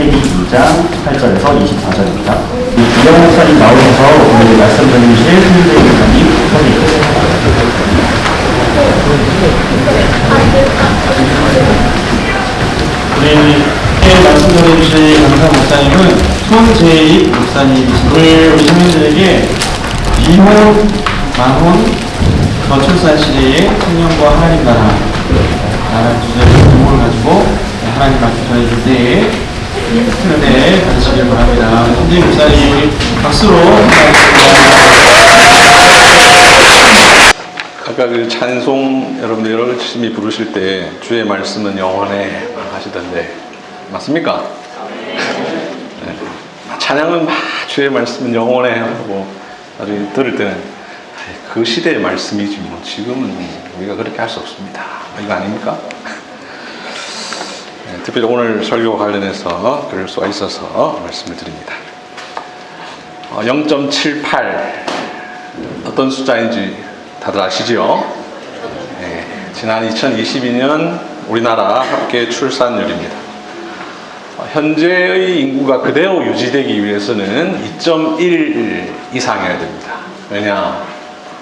창세기 2장 8절에서 24절입니다. 이정 목사님 나오셔서 오늘 말씀 전해주실 손재 목사님 소개해주세요. 우리 말씀 전해주실 강사 목사님은 손재익 목사님이시고 오늘 우리 시민들에게 비혼, 만혼, 저출산 시대의 청년과 하나님 나라 라는 주제의 제목을 가지고 하나님 말씀 전해줄 때에 큰 은혜 받으시길 바랍니다. 손재익 목사님 박수로 아까 그 찬송 여러분들 열심히 부르실 때 주의 말씀은 영원해 하시던데 맞습니까? 네. 찬양은 막 주의 말씀은 영원해 하고 나중에 들을 때는 그 시대의 말씀이지 뭐 지금은 우리가 그렇게 할 수 없습니다. 이거 아닙니까? 네, 특별히 오늘 설교와 관련해서 그럴 수가 있어서 말씀을 드립니다. 0.78 어떤 숫자인지 다들 아시죠? 네, 지난 2022년 우리나라 합계 출산율입니다. 현재의 인구가 그대로 유지되기 위해서는 2.1 이상이어야 됩니다. 왜냐?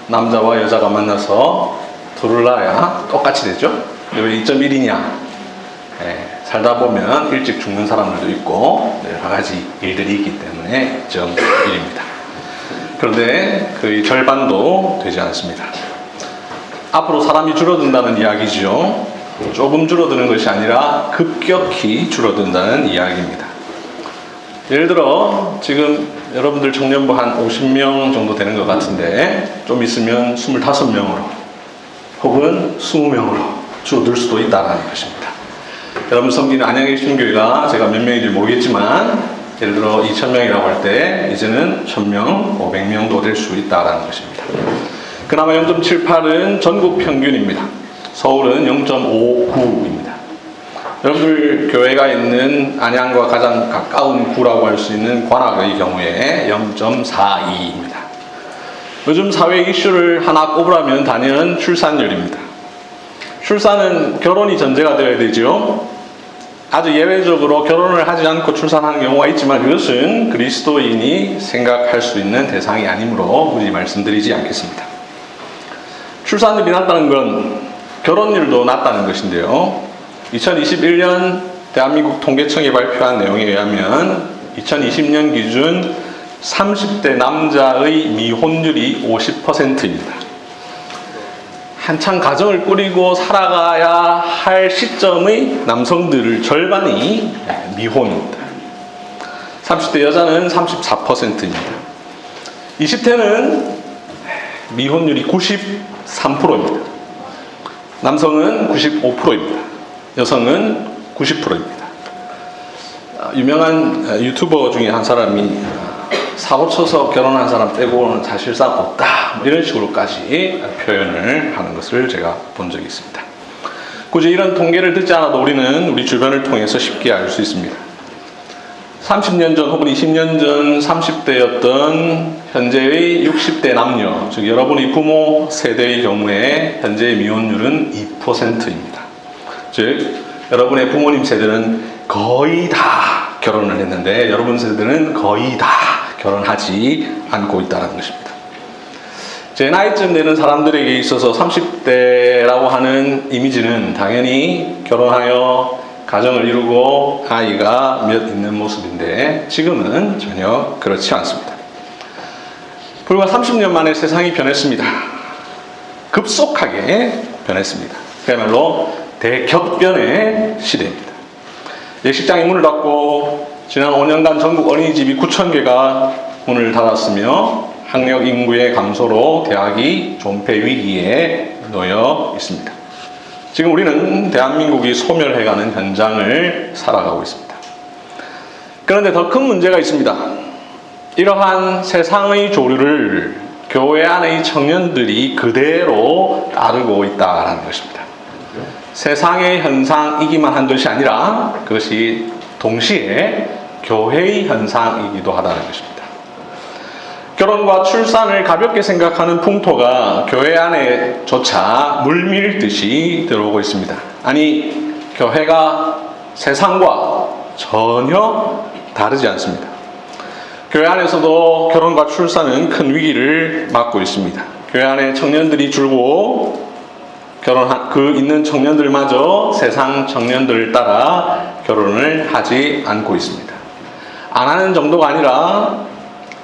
남자와 여자가 만나서 둘을 낳아야 똑같이 되죠? 왜 2.1이냐? 네, 살다 보면 일찍 죽는 사람들도 있고 여러 가지 일들이 있기 때문에 2.1입니다. 그런데 거의 절반도 되지 않습니다. 앞으로 사람이 줄어든다는 이야기죠. 조금 줄어드는 것이 아니라 급격히 줄어든다는 이야기입니다. 예를 들어 지금 여러분들 청년부 한 50명 정도 되는 것 같은데 좀 있으면 25명으로 혹은 20명으로 줄어들 수도 있다는 것입니다. 여러분 섬기는 안양의 신교회가 제가 몇 명인지 모르겠지만 예를 들어 2,000명이라고 할 때 이제는 1,000명, 500명도 될 수 있다는 것입니다. 그나마 0.78은 전국 평균입니다. 서울은 0.59입니다. 여러분들 교회가 있는 안양과 가장 가까운 구라고 할 수 있는 관악의 경우에 0.42입니다. 요즘 사회 이슈를 하나 꼽으라면 단연 출산율입니다. 출산은 결혼이 전제가 되어야 되죠. 아주 예외적으로 결혼을 하지 않고 출산하는 경우가 있지만 그것은 그리스도인이 생각할 수 있는 대상이 아니므로 굳이 말씀드리지 않겠습니다. 출산율이 낮다는 건 결혼율도 낮다는 것인데요. 2021년 대한민국 통계청이 발표한 내용에 의하면 2020년 기준 30대 남자의 미혼율이 50%입니다. 한창 가정을 꾸리고 살아가야 할 시점의 남성들을 절반이 미혼입니다. 30대 여자는 34%입니다. 20대는 미혼율이 93%입니다. 남성은 95%입니다. 여성은 90%입니다. 유명한 유튜버 중에 한 사람이 사고 쳐서 결혼한 사람 빼고는 사실상 없다 이런 식으로까지 표현을 하는 것을 제가 본 적이 있습니다. 굳이 이런 통계를 듣지 않아도 우리는 우리 주변을 통해서 쉽게 알 수 있습니다. 30년 전 혹은 20년 전 30대였던 현재의 60대 남녀, 즉 여러분의 부모 세대의 경우에 현재의 미혼율은 2%입니다. 즉 여러분의 부모님 세대는 거의 다 결혼을 했는데 여러분 세대는 거의 다 결혼하지 않고 있다는 것입니다. 제 나이쯤 되는 사람들에게 있어서 30대라고 하는 이미지는 당연히 결혼하여 가정을 이루고 아이가 몇 있는 모습인데 지금은 전혀 그렇지 않습니다. 불과 30년 만에 세상이 변했습니다. 급속하게 변했습니다. 그야말로 대격변의 시대입니다. 예식장이 문을 닫고 지난 5년간 전국 어린이집이 9,000개가 문을 닫았으며 학력 인구의 감소로 대학이 존폐 위기에 놓여 있습니다. 지금 우리는 대한민국이 소멸해가는 현장을 살아가고 있습니다. 그런데 더 큰 문제가 있습니다. 이러한 세상의 조류를 교회 안의 청년들이 그대로 따르고 있다는 것입니다. 세상의 현상이기만 한 것이 아니라 그것이 동시에 교회의 현상이기도 하다는 것입니다. 결혼과 출산을 가볍게 생각하는 풍토가 교회 안에조차 물밀듯이 들어오고 있습니다. 아니, 교회가 세상과 전혀 다르지 않습니다. 교회 안에서도 결혼과 출산은 큰 위기를 맞고 있습니다. 교회 안에 청년들이 줄고 그 있는 청년들마저 세상 청년들을 따라 결혼을 하지 않고 있습니다. 안 하는 정도가 아니라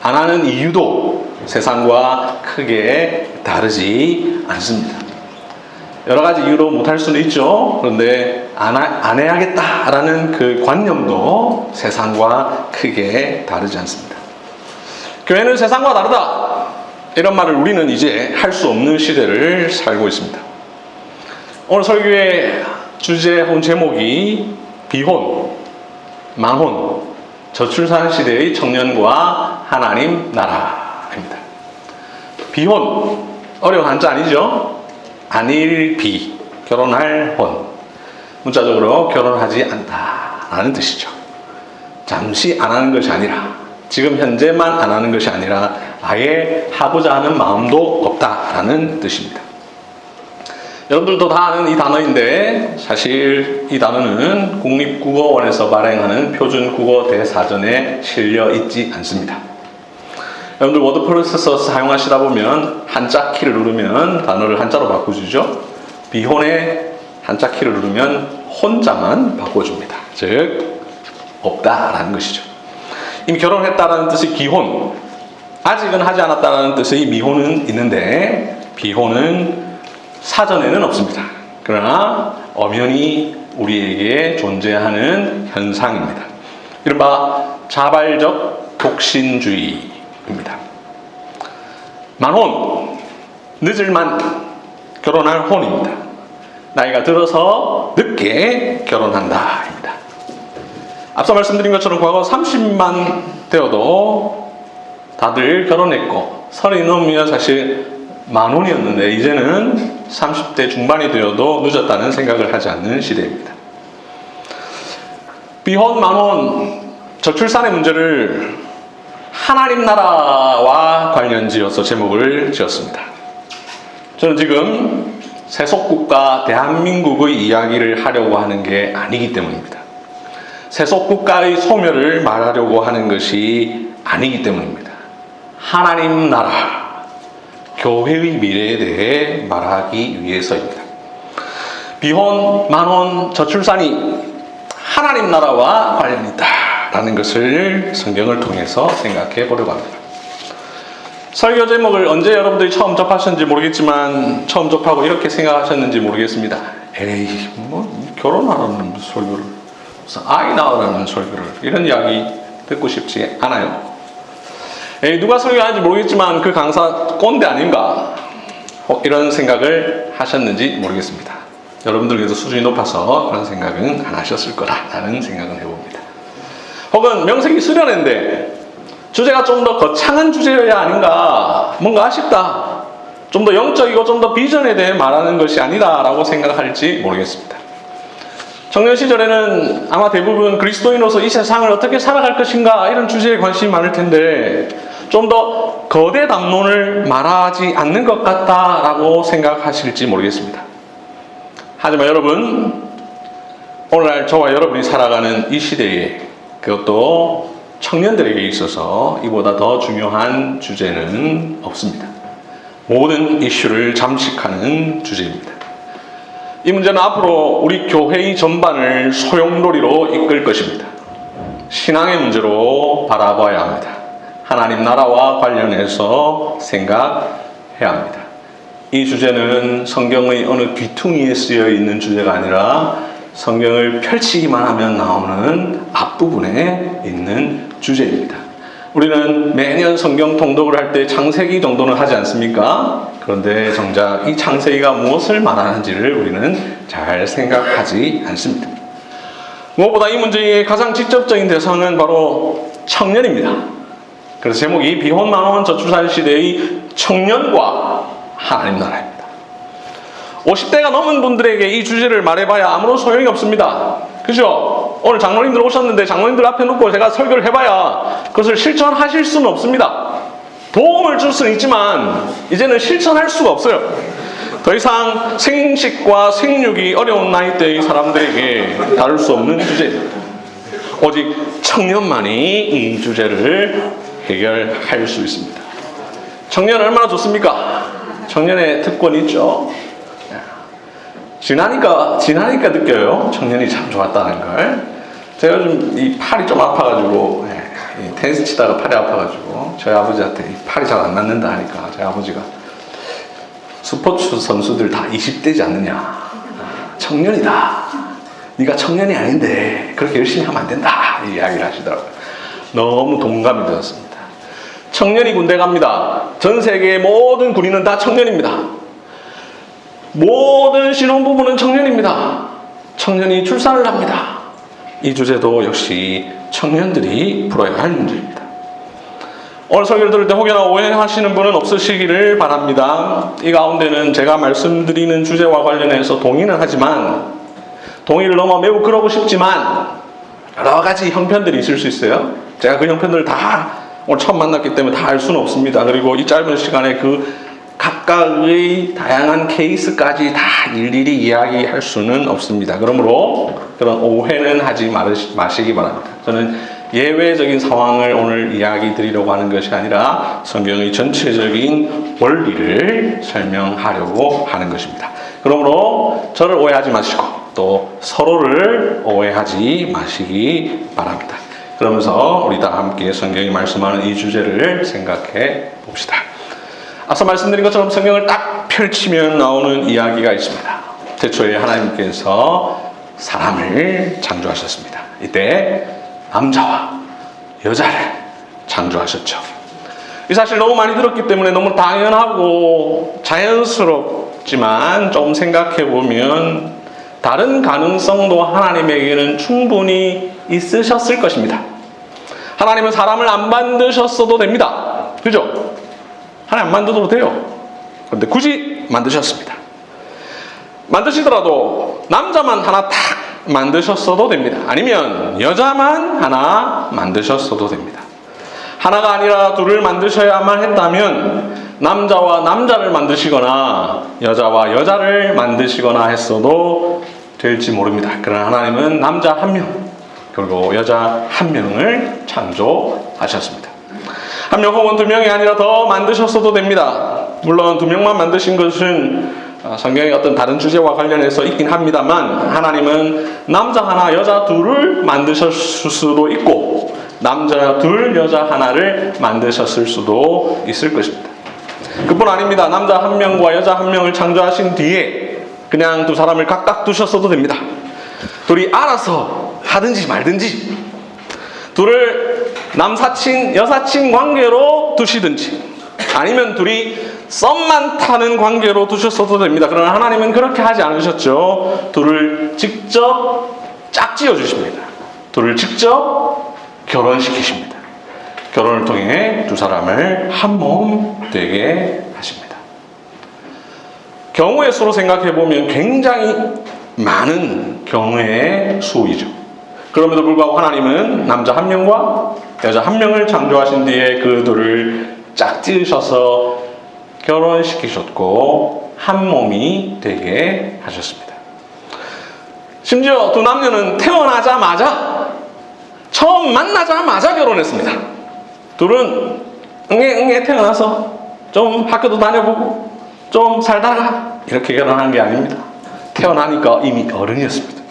안 하는 이유도 세상과 크게 다르지 않습니다. 여러 가지 이유로 못할 수는 있죠. 그런데 안 해야겠다라는 그 관념도 세상과 크게 다르지 않습니다. 교회는 세상과 다르다. 이런 말을 우리는 이제 할 수 없는 시대를 살고 있습니다. 오늘 설교의 주제 혹은 제목이 비혼, 만혼, 저출산 시대의 청년과 하나님 나라입니다. 비혼, 어려운 한자 아니죠? 안일비, 결혼할 혼. 문자적으로 결혼하지 않다라는 뜻이죠. 잠시 안 하는 것이 아니라, 지금 현재만 안 하는 것이 아니라 아예 하고자 하는 마음도 없다라는 뜻입니다. 여러분들도 다 아는 이 단어인데 사실 이 단어는 국립국어원에서 발행하는 표준국어 대사전에 실려 있지 않습니다. 여러분들 워드 프로세서 사용하시다 보면 한자 키를 누르면 단어를 한자로 바꿔주죠. 비혼의 한자 키를 누르면 혼자만 바꿔줍니다. 즉 없다라는 것이죠. 이미 결혼했다라는 뜻의 기혼, 아직은 하지 않았다라는 뜻의 미혼은 있는데 비혼은 사전에는 없습니다. 그러나 엄연히 우리에게 존재하는 현상입니다. 이른바 자발적 독신주의입니다. 만혼, 늦을만 결혼할 혼입니다. 나이가 들어서 늦게 결혼한다입니다. 앞서 말씀드린 것처럼 과거 30만 되어도 다들 결혼했고 30이 넘으면 사실 만혼이었는데 이제는 30대 중반이 되어도 늦었다는 생각을 하지 않는 시대입니다. 비혼, 만혼, 저출산의 문제를 하나님 나라와 관련지어서 제목을 지었습니다. 저는 지금 세속국가 대한민국의 이야기를 하려고 하는 게 아니기 때문입니다. 세속국가의 소멸을 말하려고 하는 것이 아니기 때문입니다. 하나님 나라, 교회의 미래에 대해 말하기 위해서입니다. 비혼, 만혼, 저출산이 하나님 나라와 관련이 있다라는 것을 성경을 통해서 생각해 보려고 합니다. 설교 제목을 언제 여러분들이 처음 접하셨는지 모르겠지만 처음 접하고 이렇게 생각하셨는지 모르겠습니다. 에이, 결혼하라는 설교를, 무슨 아이 낳으라는 설교를, 이런 이야기 듣고 싶지 않아요. 누가 설교하는지 모르겠지만 그 강사 꼰대 아닌가? 이런 생각을 하셨는지 모르겠습니다. 여러분들께서 수준이 높아서 그런 생각은 안 하셨을 거라는 생각은 해봅니다. 혹은 명색이 수련회인데 주제가 좀 더 거창한 주제여야 아닌가? 뭔가 아쉽다. 좀 더 영적이고 좀 더 비전에 대해 말하는 것이 아니다라고 생각할지 모르겠습니다. 청년 시절에는 아마 대부분 그리스도인으로서 이 세상을 어떻게 살아갈 것인가 이런 주제에 관심이 많을 텐데 좀 더 거대 담론을 말하지 않는 것 같다라고 생각하실지 모르겠습니다. 하지만 여러분, 오늘날 저와 여러분이 살아가는 이 시대에 그것도 청년들에게 있어서 이보다 더 중요한 주제는 없습니다. 모든 이슈를 잠식하는 주제입니다. 이 문제는 앞으로 우리 교회의 전반을 소용돌이로 이끌 것입니다. 신앙의 문제로 바라봐야 합니다. 하나님 나라와 관련해서 생각해야 합니다. 이 주제는 성경의 어느 귀퉁이에 쓰여 있는 주제가 아니라 성경을 펼치기만 하면 나오는 앞부분에 있는 주제입니다. 우리는 매년 성경 통독을 할 때 창세기 정도는 하지 않습니까? 그런데 정작 이 창세기가 무엇을 말하는지를 우리는 잘 생각하지 않습니다. 무엇보다 이 문제의 가장 직접적인 대상은 바로 청년입니다. 그래서 제목이 비혼, 만혼, 저출산 시대의 청년과 하나님 나라입니다. 50대가 넘은 분들에게 이 주제를 말해봐야 아무런 소용이 없습니다. 그죠? 오늘 장로님들 오셨는데 장로님들 앞에 놓고 제가 설교를 해봐야 그것을 실천하실 수는 없습니다. 도움을 줄 수는 있지만 이제는 실천할 수가 없어요. 더 이상 생식과 생육이 어려운 나이대의 사람들에게 다룰 수 없는 주제입니다. 오직 청년만이 이 주제를 해결할 수 있습니다. 청년 얼마나 좋습니까? 청년의 특권이 있죠. 지나니까 느껴요. 청년이 참 좋았다는 걸. 제가 요즘 이 팔이 좀 아파가지고 이 테니스 치다가 팔이 아파가지고 저희 아버지한테 이 팔이 잘 안 낫는다 하니까 저희 아버지가 스포츠 선수들 다 20대지 않느냐. 청년이다. 네가 청년이 아닌데 그렇게 열심히 하면 안 된다. 이 이야기를 하시더라고요. 너무 동감이 되었습니다. 청년이 군대 갑니다. 전 세계의 모든 군인은 다 청년입니다. 모든 신혼부부는 청년입니다. 청년이 출산을 합니다. 이 주제도 역시 청년들이 풀어야 할 문제입니다. 오늘 설교를 들을 때 혹여나 오해하시는 분은 없으시기를 바랍니다. 이 가운데는 제가 말씀드리는 주제와 관련해서 동의는 하지만 동의를 넘어 매우 그러고 싶지만 여러 가지 형편들이 있을 수 있어요. 제가 그 형편들을 다 오늘 처음 만났기 때문에 다 알 수는 없습니다. 그리고 이 짧은 시간에 그 각각의 다양한 케이스까지 다 일일이 이야기할 수는 없습니다. 그러므로 그런 오해는 하지 마시기 바랍니다. 저는 예외적인 상황을 오늘 이야기 드리려고 하는 것이 아니라 성경의 전체적인 원리를 설명하려고 하는 것입니다. 그러므로 저를 오해하지 마시고 또 서로를 오해하지 마시기 바랍니다. 그러면서 우리 다 함께 성경이 말씀하는 이 주제를 생각해 봅시다. 앞서 말씀드린 것처럼 성경을 딱 펼치면 나오는 이야기가 있습니다. 태초에 하나님께서 사람을 창조하셨습니다. 이때 남자와 여자를 창조하셨죠. 이 사실 너무 많이 들었기 때문에 너무 당연하고 자연스럽지만 좀 생각해 보면 다른 가능성도 하나님에게는 충분히 있으셨을 것입니다. 하나님은 사람을 안 만드셨어도 됩니다. 그죠? 하나님 안 만들어도 돼요. 그런데 굳이 만드셨습니다. 만드시더라도 남자만 하나 딱 만드셨어도 됩니다. 아니면 여자만 하나 만드셨어도 됩니다. 하나가 아니라 둘을 만드셔야만 했다면 남자와 남자를 만드시거나 여자와 여자를 만드시거나 했어도 될지 모릅니다. 그러나 하나님은 남자 한 명, 그리고 여자 한 명을 창조하셨습니다. 한 명 혹은 두 명이 아니라 더 만드셨어도 됩니다. 물론 두 명만 만드신 것은 성경의 어떤 다른 주제와 관련해서 있긴 합니다만 하나님은 남자 하나, 여자 둘을 만드셨을 수도 있고 남자 둘, 여자 하나를 만드셨을 수도 있을 것입니다. 그뿐 아닙니다. 남자 한 명과 여자 한 명을 창조하신 뒤에 그냥 두 사람을 각각 두셨어도 됩니다. 둘이 알아서 하든지 말든지 둘을 남사친, 여사친 관계로 두시든지 아니면 둘이 썸만 타는 관계로 두셨어도 됩니다. 그러나 하나님은 그렇게 하지 않으셨죠. 둘을 직접 짝지어 주십니다. 둘을 직접 결혼시키십니다. 결혼을 통해 두 사람을 한 몸 되게 하십니다. 경우의 수로 생각해보면 굉장히 많은 경우의 수이죠. 그럼에도 불구하고 하나님은 남자 한 명과 여자 한 명을 창조하신 뒤에 그 둘을 짝지으셔서 결혼시키셨고 한 몸이 되게 하셨습니다. 심지어 두 남녀는 태어나자마자 처음 만나자마자 결혼했습니다. 둘은 응애 태어나서 좀 학교도 다녀보고 좀 살다가 이렇게 결혼한 게 아닙니다. 태어나니까 이미 어른이었습니다.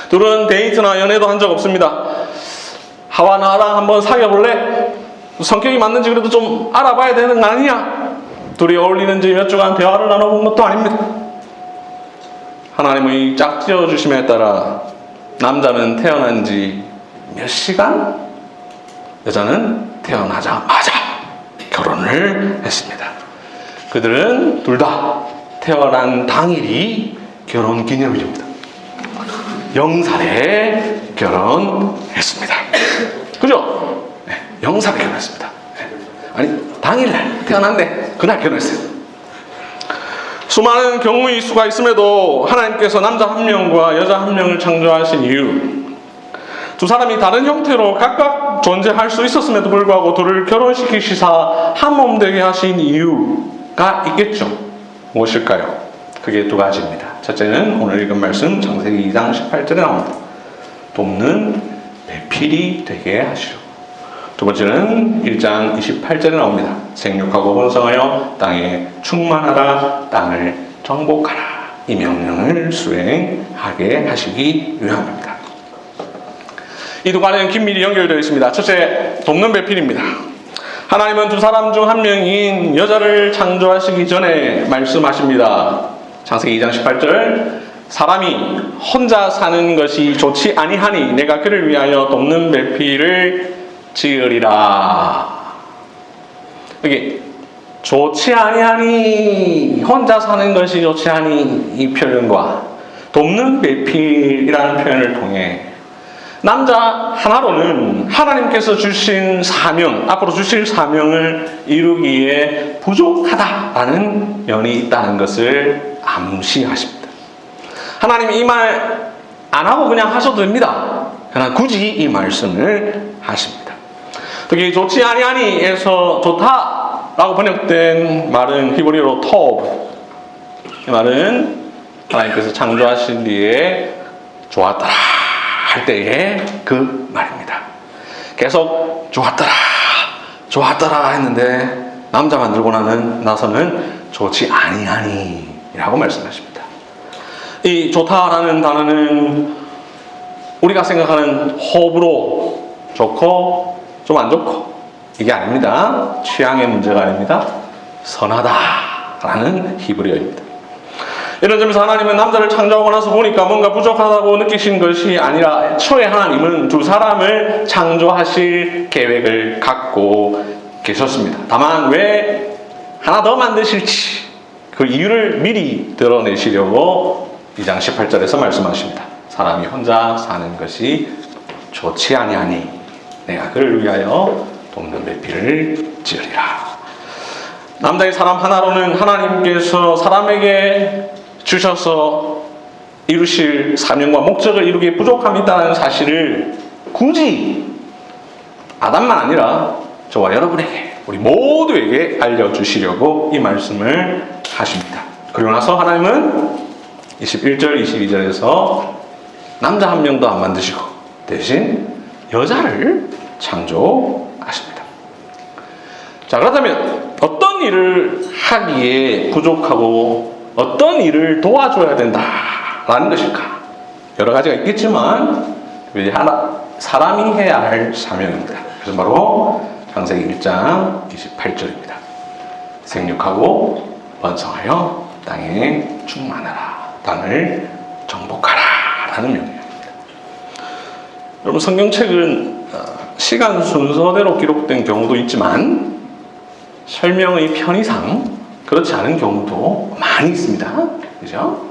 둘은 데이트나 연애도 한 적 없습니다. 하와 나랑 한번 사귀어볼래? 성격이 맞는지 그래도 좀 알아봐야 되는 거 아니냐? 둘이 어울리는지 몇 주간 대화를 나눠본 것도 아닙니다. 하나님의 짝지어 주심에 따라 남자는 태어난 지 몇 시간? 여자는 태어나자마자 결혼을 했습니다. 그들은 둘 다 태어난 당일이 결혼 기념일입니다. 0살에 결혼했습니다. 그죠? 네, 0살에 결혼했습니다. 네. 아니, 당일날 태어났네. 그날 결혼했어요. 수많은 경우의 수가 있음에도 하나님께서 남자 한 명과 여자 한 명을 창조하신 이유, 두 사람이 다른 형태로 각각 존재할 수 있었음에도 불구하고 둘을 결혼시키시사 한 몸 되게 하신 이유가 있겠죠. 무엇일까요? 그게 두 가지입니다. 첫째는 오늘 읽은 말씀 창세기 2장 18절에 나옵니다. 돕는 배필이 되게 하시려고. 두 번째는 1장 28절에 나옵니다. 생육하고 번성하여 땅에 충만하라, 땅을 정복하라. 이 명령을 수행하게 하시기 위함입니다. 이 두 가지는 긴밀히 연결되어 있습니다. 첫째, 돕는 배필입니다. 하나님은 두 사람 중 한 명인 여자를 창조하시기 전에 말씀하십니다. 창세기 2장 18절, 사람이 혼자 사는 것이 좋지 아니하니 내가 그를 위하여 돕는 배필을 지으리라. 여기 좋지 아니하니, 혼자 사는 것이 좋지 아니, 이 표현과 돕는 배필이라는 표현을 통해 남자 하나로는 하나님께서 주신 사명, 앞으로 주실 사명을 이루기에 부족하다라는 면이 있다는 것을 암시하십니다. 하나님 이 말 안 하고 그냥 하셔도 됩니다. 그러나 굳이 이 말씀을 하십니다. 특히 좋지 아니하니에서 좋다라고 번역된 말은 히브리어로 토브. 이 말은 하나님께서 창조하신 뒤에 좋았더라 할 때의 그 말입니다. 계속 좋았더라 좋았더라 했는데 남자 만들고 나서는 좋지 아니하니 라고 말씀하십니다. 이 좋다라는 단어는 우리가 생각하는 호불호, 좋고 좀 안 좋고 이게 아닙니다. 취향의 문제가 아닙니다. 선하다라는 히브리어입니다. 이런 점에서 하나님은 남자를 창조하고 나서 보니까 뭔가 부족하다고 느끼신 것이 아니라 애초에 하나님은 두 사람을 창조하실 계획을 갖고 계셨습니다. 다만 왜 하나 더 만드실지 그 이유를 미리 드러내시려고 2장 18절에서 말씀하십니다. 사람이 혼자 사는 것이 좋지 아니하니 내가 그를 위하여 돕는 배필을 지으리라. 남자의 사람 하나로는 하나님께서 사람에게 주셔서 이루실 사명과 목적을 이루기에 부족함이 있다는 사실을 굳이 아담만 아니라 저와 여러분에게, 우리 모두에게 알려주시려고 이 말씀을 하십니다. 그리고 나서 하나님은 21절, 22절에서 남자 한 명도 안 만드시고 대신 여자를 창조하십니다. 자, 그렇다면 어떤 일을 하기에 부족하고 어떤 일을 도와줘야 된다라는 것일까? 여러 가지가 있겠지만 사람이 해야 할 사명입니다. 그래서 바로 창세기 1장 28절입니다. 생육하고 번성하여 땅에 충만하라, 땅을 정복하라 라는 명령입니다. 여러분, 성경책은 시간 순서대로 기록된 경우도 있지만 설명의 편의상 그렇지 않은 경우도 많이 있습니다. 그죠?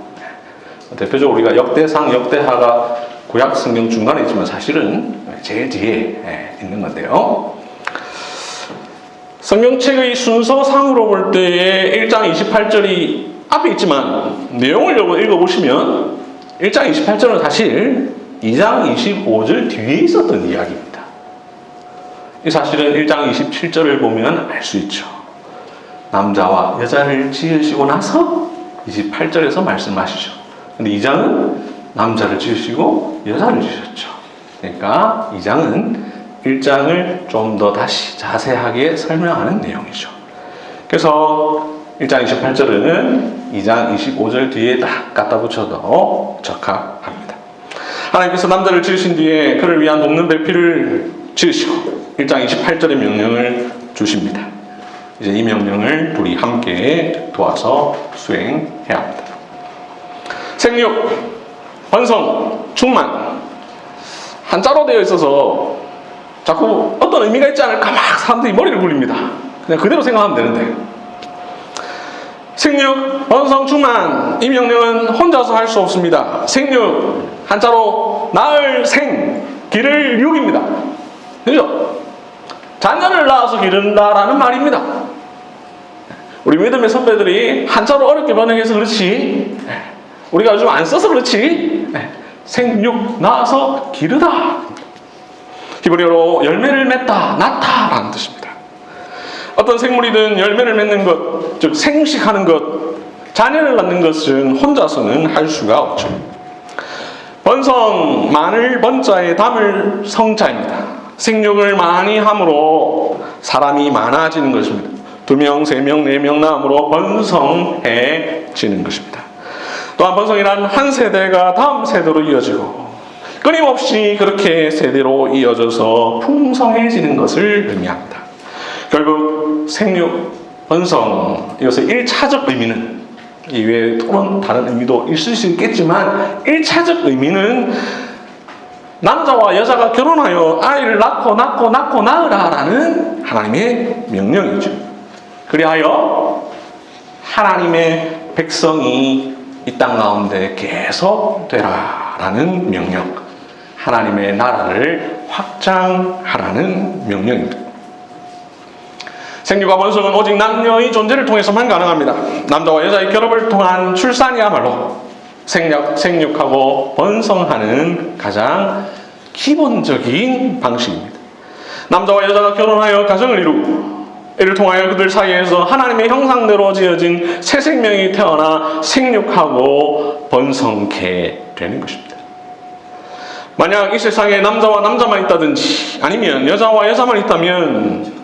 대표적으로 우리가 역대상, 역대하가 구약 성경 중간에 있지만 사실은 제일 뒤에 있는 건데요. 성경책의 순서상으로 볼 때에 1장 28절이 앞에 있지만 내용을 읽어보시면 1장 28절은 사실 2장 25절 뒤에 있었던 이야기입니다. 이 사실은 1장 27절을 보면 알 수 있죠. 남자와 여자를 지으시고 나서 28절에서 말씀하시죠. 근데 2장은 남자를 지으시고 여자를 지으셨죠. 그러니까 2장은 1장을 좀 더 다시 자세하게 설명하는 내용이죠. 그래서 1장 28절은 2장 25절 뒤에 딱 갖다 붙여도 적합합니다. 하나님께서 남자를 지으신 뒤에 그를 위한 돕는 배필을 지으시고 1장 28절의 명령을 주십니다. 이제 이 명령을 둘이 함께 도와서 수행해야 합니다. 생육, 번성, 충만 한자로 되어 있어서 자꾸 어떤 의미가 있지 않을까 막 사람들이 머리를 굴립니다. 그냥 그대로 생각하면 되는데 생육, 번성, 충만 이 명령은 혼자서 할 수 없습니다. 생육, 한자로 낳을 생, 기를 육입니다. 그죠? 자녀를 낳아서 기른다라는 말입니다. 우리 믿음의 선배들이 한자로 어렵게 번역해서 그렇지 우리가 요즘 안 써서 그렇지 생육, 낳아서 기르다. 히브리어로 열매를 맺다, 낳다라는 뜻입니다. 어떤 생물이든 열매를 맺는 것, 즉 생식하는 것, 자녀를 낳는 것은 혼자서는 할 수가 없죠. 번성, 많을 번자에 담을 성자입니다. 생육을 많이 함으로 사람이 많아지는 것입니다. 2명, 3명, 4명 낳음으로 번성해지는 것입니다. 또한 번성이란 한 세대가 다음 세대로 이어지고 끊임없이 그렇게 세대로 이어져서 풍성해지는 것을 의미합니다. 결국 생육, 번성, 이것의 1차적 의미는 이외에 또는 다른 의미도 있을 수 있겠지만 1차적 의미는 남자와 여자가 결혼하여 아이를 낳고 낳으라라는 하나님의 명령이죠. 그리하여 하나님의 백성이 이 땅 가운데 계속되라라는 명령, 하나님의 나라를 확장하라는 명령입니다. 생육과 번성은 오직 남녀의 존재를 통해서만 가능합니다. 남자와 여자의 결합을 통한 출산이야말로 생육하고 번성하는 가장 기본적인 방식입니다. 남자와 여자가 결혼하여 가정을 이루고 이를 통하여 그들 사이에서 하나님의 형상대로 지어진 새 생명이 태어나 생육하고 번성케 되는 것입니다. 만약 이 세상에 남자와 남자만 있다든지 아니면 여자와 여자만 있다면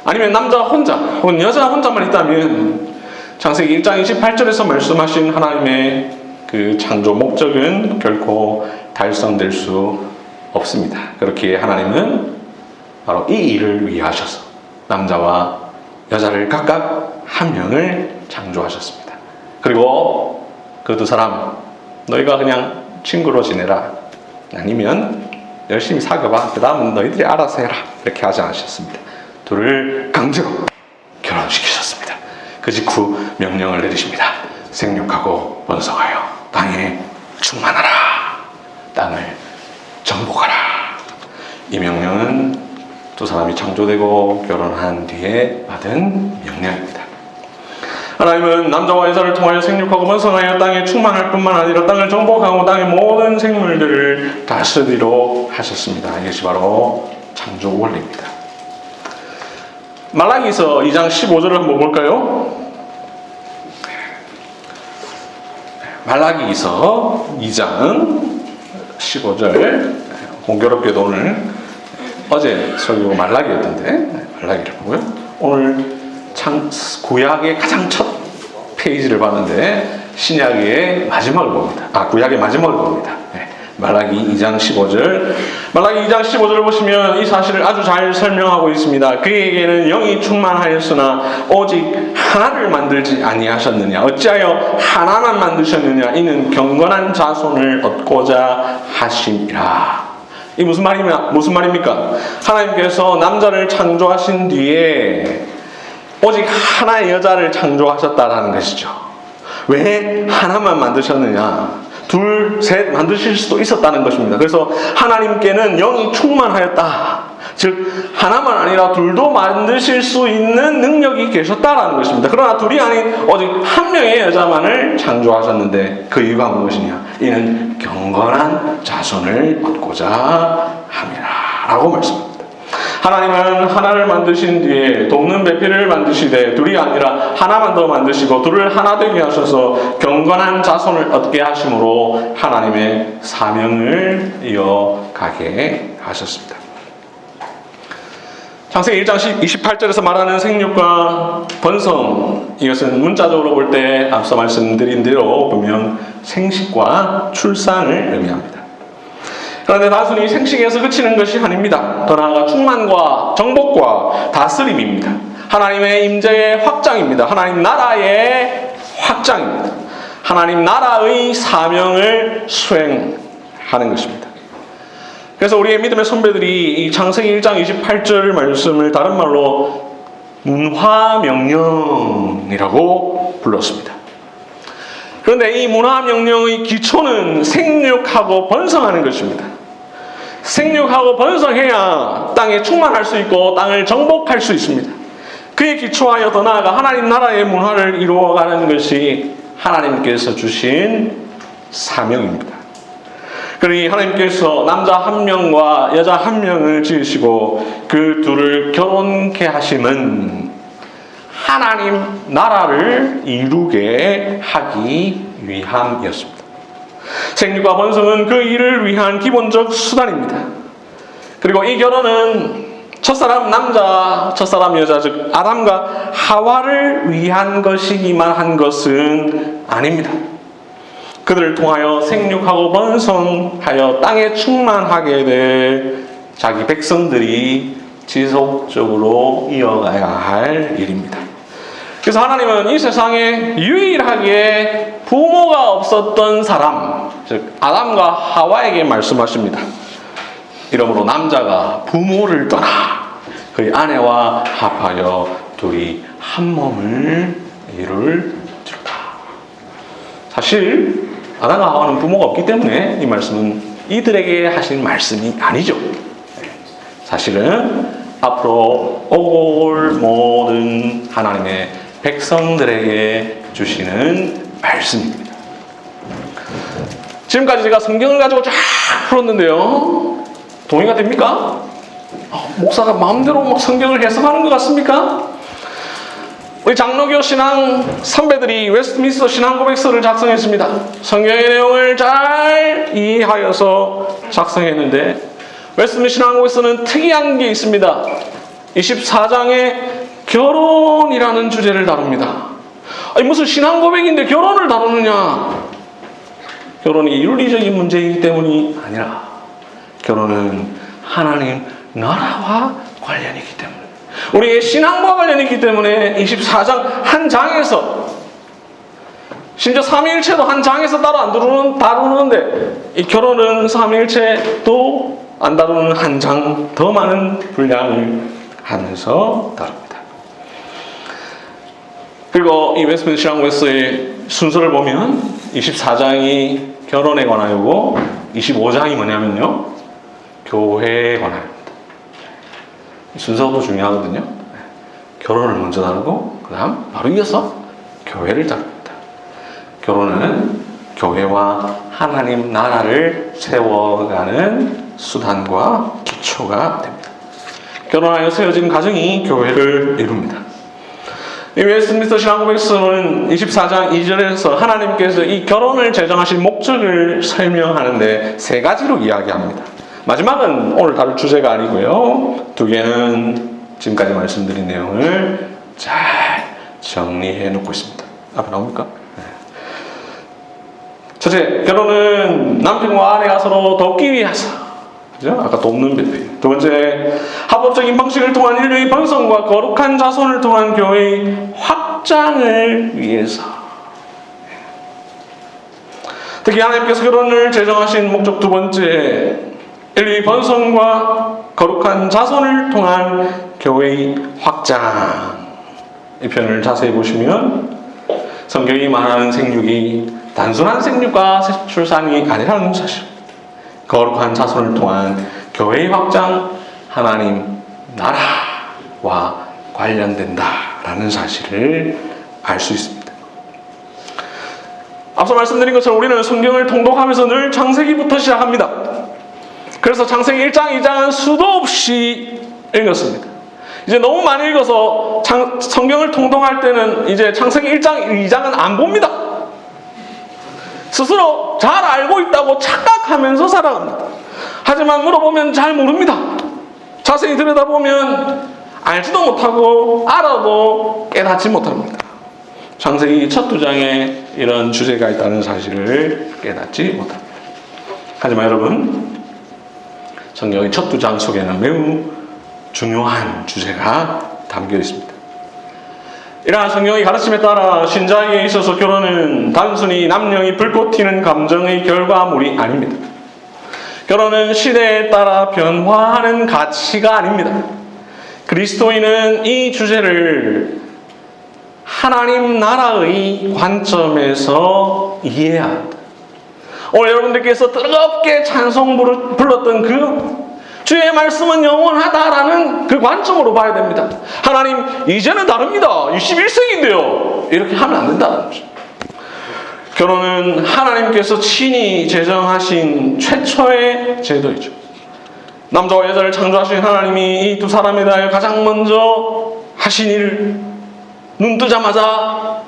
아니면 남자 혼자 혹은 여자 혼자만 있다면 창세기 1장 28절에서 말씀하신 하나님의 그 창조 목적은 결코 달성될 수 없습니다. 그렇기에 하나님은 바로 이 일을 위해 하셔서 남자와 여자를 각각 한 명을 창조하셨습니다. 그리고 그 두 사람 너희가 그냥 친구로 지내라 아니면 열심히 사귀어봐 그 다음은 너희들이 알아서 해라 이렇게 하지 않으셨습니다. 둘을 강제로 결혼시키셨습니다. 그 직후 명령을 내리십니다. 생육하고 번성하여 땅에 충만하라, 땅을 정복하라. 이 명령은 두 사람이 창조되고 결혼한 뒤에 받은 명령입니다. 하나님은 남자와 여자를 통하여 생육하고 번성하여 땅에 충만할 뿐만 아니라 땅을 정복하고 땅의 모든 생물들을 다스리도록 하셨습니다. 이것이 바로 창조 원리입니다. 말라기서 2장 15절을 한번 볼까요? 말라기서 2장 15절 공교롭게도 오늘 어제 설교가 말라기였던데 말라기를 보고요. 오늘 구약의 가장 첫 페이지를 봤는데 신약의 마지막을 봅니다. 구약의 마지막을 봅니다. 말라기 2장 15절. 말라기 2장 15절을 보시면 이 사실을 아주 잘 설명하고 있습니다. 그에게는 영이 충만하였으나 오직 하나를 만들지 아니하셨느냐. 어찌하여 하나만 만드셨느냐. 이는 경건한 자손을 얻고자 하심이라. 이 무슨 말입니까? 하나님께서 남자를 창조하신 뒤에 오직 하나의 여자를 창조하셨다라는 것이죠. 왜 하나만 만드셨느냐? 둘, 셋 만드실 수도 있었다는 것입니다. 그래서 하나님께는 영이 충만하였다. 즉 하나만 아니라 둘도 만드실 수 있는 능력이 계셨다라는 것입니다. 그러나 둘이 아닌 오직 한 명의 여자만을 창조하셨는데 그 이유가 무엇이냐? 이는 경건한 자손을 얻고자 함이라 라고 말씀합니다. 하나님은 하나를 만드신 뒤에 돕는 배필을 만드시되 둘이 아니라 하나만 더 만드시고 둘을 하나 되게 하셔서 경건한 자손을 얻게 하심으로 하나님의 사명을 이어가게 하셨습니다. 창세기 1장 28절에서 말하는 생육과 번성, 이것은 문자적으로 볼 때 앞서 말씀드린 대로 보면 생식과 출산을 의미합니다. 그런데 단순히 생식에서 그치는 것이 아닙니다. 더 나아가 충만과 정복과 다스림입니다. 하나님의 임재의 확장입니다. 하나님 나라의 확장입니다. 하나님 나라의 사명을 수행하는 것입니다. 그래서 우리의 믿음의 선배들이 이 창세기 1장 28절 말씀을 다른 말로 문화명령이라고 불렀습니다. 그런데 이 문화명령의 기초는 생육하고 번성하는 것입니다. 생육하고 번성해야 땅에 충만할 수 있고 땅을 정복할 수 있습니다. 그에 기초하여 더 나아가 하나님 나라의 문화를 이루어가는 것이 하나님께서 주신 사명입니다. 그러니 하나님께서 남자 한 명과 여자 한 명을 지으시고 그 둘을 결혼케 하심은 하나님 나라를 이루게 하기 위함이었습니다. 생육과 번성은 그 일을 위한 기본적 수단입니다. 그리고 이 결혼은 첫사람 남자, 첫사람 여자, 즉 아담과 하와를 위한 것이기만 한 것은 아닙니다. 그들을 통하여 생육하고 번성하여 땅에 충만하게 될 자기 백성들이 지속적으로 이어가야 할 일입니다. 그래서 하나님은 이 세상에 유일하게 부모가 없었던 사람, 즉 아담과 하와에게 말씀하십니다. 이러므로 남자가 부모를 떠나 그의 아내와 합하여 둘이 한 몸을 이룰지로다. 사실 아담과 하와는 부모가 없기 때문에 이 말씀은 이들에게 하신 말씀이 아니죠. 사실은 앞으로 올 모든 하나님의 백성들에게 주시는 말씀입니다. 지금까지 제가 성경을 가지고 쫙 풀었는데요, 동의가 됩니까? 목사가 마음대로 막 성경을 해석하는 것 같습니까? 우리 장로교 신앙 선배들이 웨스트민스터 신앙고백서를 작성했습니다. 성경의 내용을 잘 이해하여서 작성했는데 웨스트민스터 신앙고백서는 특이한 게 있습니다. 24장에 결혼이라는 주제를 다룹니다. 아니, 무슨 신앙고백인데 결혼을 다루느냐? 결혼이 윤리적인 문제이기 때문이 아니라 결혼은 하나님 나라와 관련이기 때문에, 우리의 신앙과 관련이 있기 때문에 24장 한 장에서, 심지어 삼위일체도 한 장에서 따로 안 다루는데 이 결혼은 삼위일체도 안 다루는 한 장 더 많은 분량을 하면서 다룹니다. 그리고 이 웨스트민스터 신앙고백서의 순서를 보면 24장이 결혼에 관하여고 25장이 뭐냐면요, 교회에 관하여입니다. 순서도 중요하거든요. 결혼을 먼저 다루고 그 다음 바로 이어서 교회를 다룹니다. 결혼은 교회와 하나님 나라를 세워가는 수단과 기초가 됩니다. 결혼하여 세워진 가정이 교회를 이룹니다. 이 웨스트민스터 신앙고백서는 24장 2절에서 하나님께서 이 결혼을 제정하신 목적을 설명하는데 세 가지로 이야기합니다. 마지막은 오늘 다룰 주제가 아니고요, 두 개는 지금까지 말씀드린 내용을 잘 정리해 놓고 있습니다. 앞에 나옵니까? 네. 첫째, 결혼은 남편과 아내가 서로 돕기 위해서, 그죠? 아까 돕는 배필. 두 번째, 합법적인 방식을 통한 인류의 번성과 거룩한 자손을 통한 교회의 확장을 위해서. 특히 하나님께서 결혼을 제정하신 목적 두 번째, 인류의 번성과 거룩한 자손을 통한 교회의 확장. 이 편을 자세히 보시면 성경이 말하는 생육이 단순한 생육과 출산이 아니라는 사실, 거룩한 자손을 통한 교회의 확장, 하나님 나라와 관련된다라는 사실을 알 수 있습니다. 앞서 말씀드린 것처럼 우리는 성경을 통독하면서 늘 창세기부터 시작합니다. 그래서 창세기 1장, 2장은 수도 없이 읽었습니다. 이제 너무 많이 읽어서 성경을 통독할 때는 이제 창세기 1장, 2장은 안 봅니다. 스스로 잘 알고 있다고 착각하면서 살아갑니다. 하지만 물어보면 잘 모릅니다. 자세히 들여다보면 알지도 못하고 알아도 깨닫지 못합니다. 창세기 첫 두 장에 이런 주제가 있다는 사실을 깨닫지 못합니다. 하지만 여러분, 성경의 첫 두 장 속에는 매우 중요한 주제가 담겨 있습니다. 이러한 성경의 가르침에 따라 신자에게 있어서 결혼은 단순히 남녀의 불꽃 튀는 감정의 결과물이 아닙니다. 결혼은 시대에 따라 변화하는 가치가 아닙니다. 그리스도인은 이 주제를 하나님 나라의 관점에서 이해해야 합니다. 오늘 여러분들께서 뜨겁게 찬송 불렀던 그 주의 말씀은 영원하다라는 그 관점으로 봐야 됩니다. 하나님, 이제는 다릅니다. 21세기인데요. 이렇게 하면 안 된다는 거죠. 결혼은 하나님께서 친히 제정하신 최초의 제도이죠. 남자와 여자를 창조하신 하나님이 이 두 사람에 대하여 가장 먼저 하신 일, 눈 뜨자마자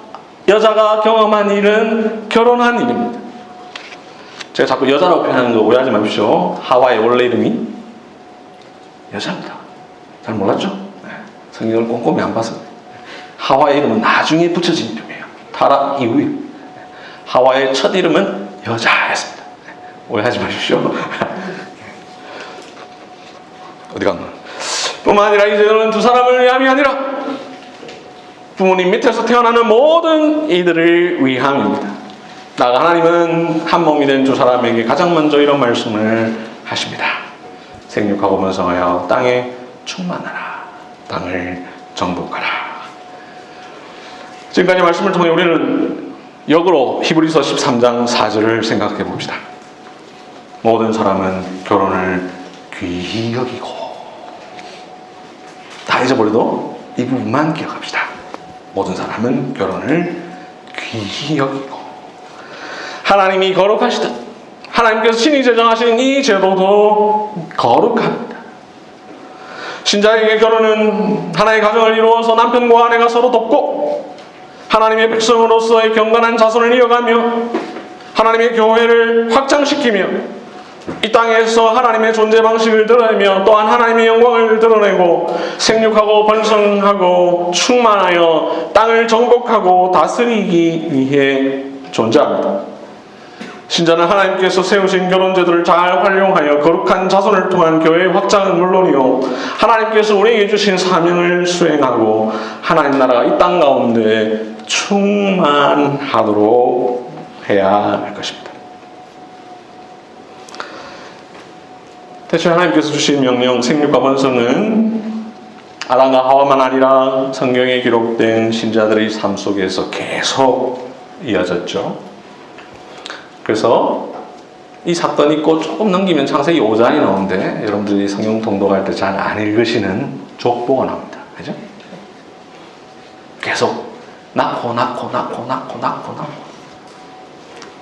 여자가 경험한 일은 결혼한 일입니다. 제가 자꾸 여자라고 표현하는 거 오해하지 마십시오. 하와의 원래 이름이 여자입니다. 잘 몰랐죠? 네. 성경을 꼼꼼히 안 봐서. 하와의 이름은 나중에 붙여진 이름이에요. 타락 이후에. 하와의 첫 이름은 여자였습니다. 네. 오해하지 마십시오. 어디 갔나? 뿐만 아니라 이제는 두 사람을 위함이 아니라 부모님 밑에서 태어나는 모든 이들을 위함입니다. 나가 하나님은 한 몸이 된 두 사람에게 가장 먼저 이런 말씀을 하십니다. 생육하고 번성하여 땅에 충만하라. 땅을 정복하라. 지금까지 말씀을 통해 우리는 역으로 히브리서 13장 4절을 생각해 봅시다. 모든 사람은 결혼을 귀히 여기고, 다 잊어버려도 이 부분만 기억합시다. 모든 사람은 결혼을 귀히 여기고, 하나님이 거룩하시듯 하나님께서 친히 제정하신 이 제도도 거룩합니다. 신자에게 결혼은 하나의 가정을 이루어서 남편과 아내가 서로 돕고 하나님의 백성으로서의 경건한 자손을 이어가며 하나님의 교회를 확장시키며 이 땅에서 하나님의 존재 방식을 드러내며 또한 하나님의 영광을 드러내고 생육하고 번성하고 충만하여 땅을 정복하고 다스리기 위해 존재합니다. 신자는 하나님께서 세우신 결혼제도를 잘 활용하여 거룩한 자손을 통한 교회의 확장은 물론이요, 하나님께서 우리에게 주신 사명을 수행하고 하나님 나라가 이 땅 가운데 충만하도록 해야 할 것입니다. 대체 하나님께서 주신 명령 생육과 번성은 아담과 하와만 아니라 성경에 기록된 신자들의 삶 속에서 계속 이어졌죠. 그래서 이 사건이 있고 조금 넘기면 창세기 5장이 나오는데 여러분들이 성경 통독할 때 잘 안 읽으시는 족보가 나옵니다. 그죠? 계속 낳고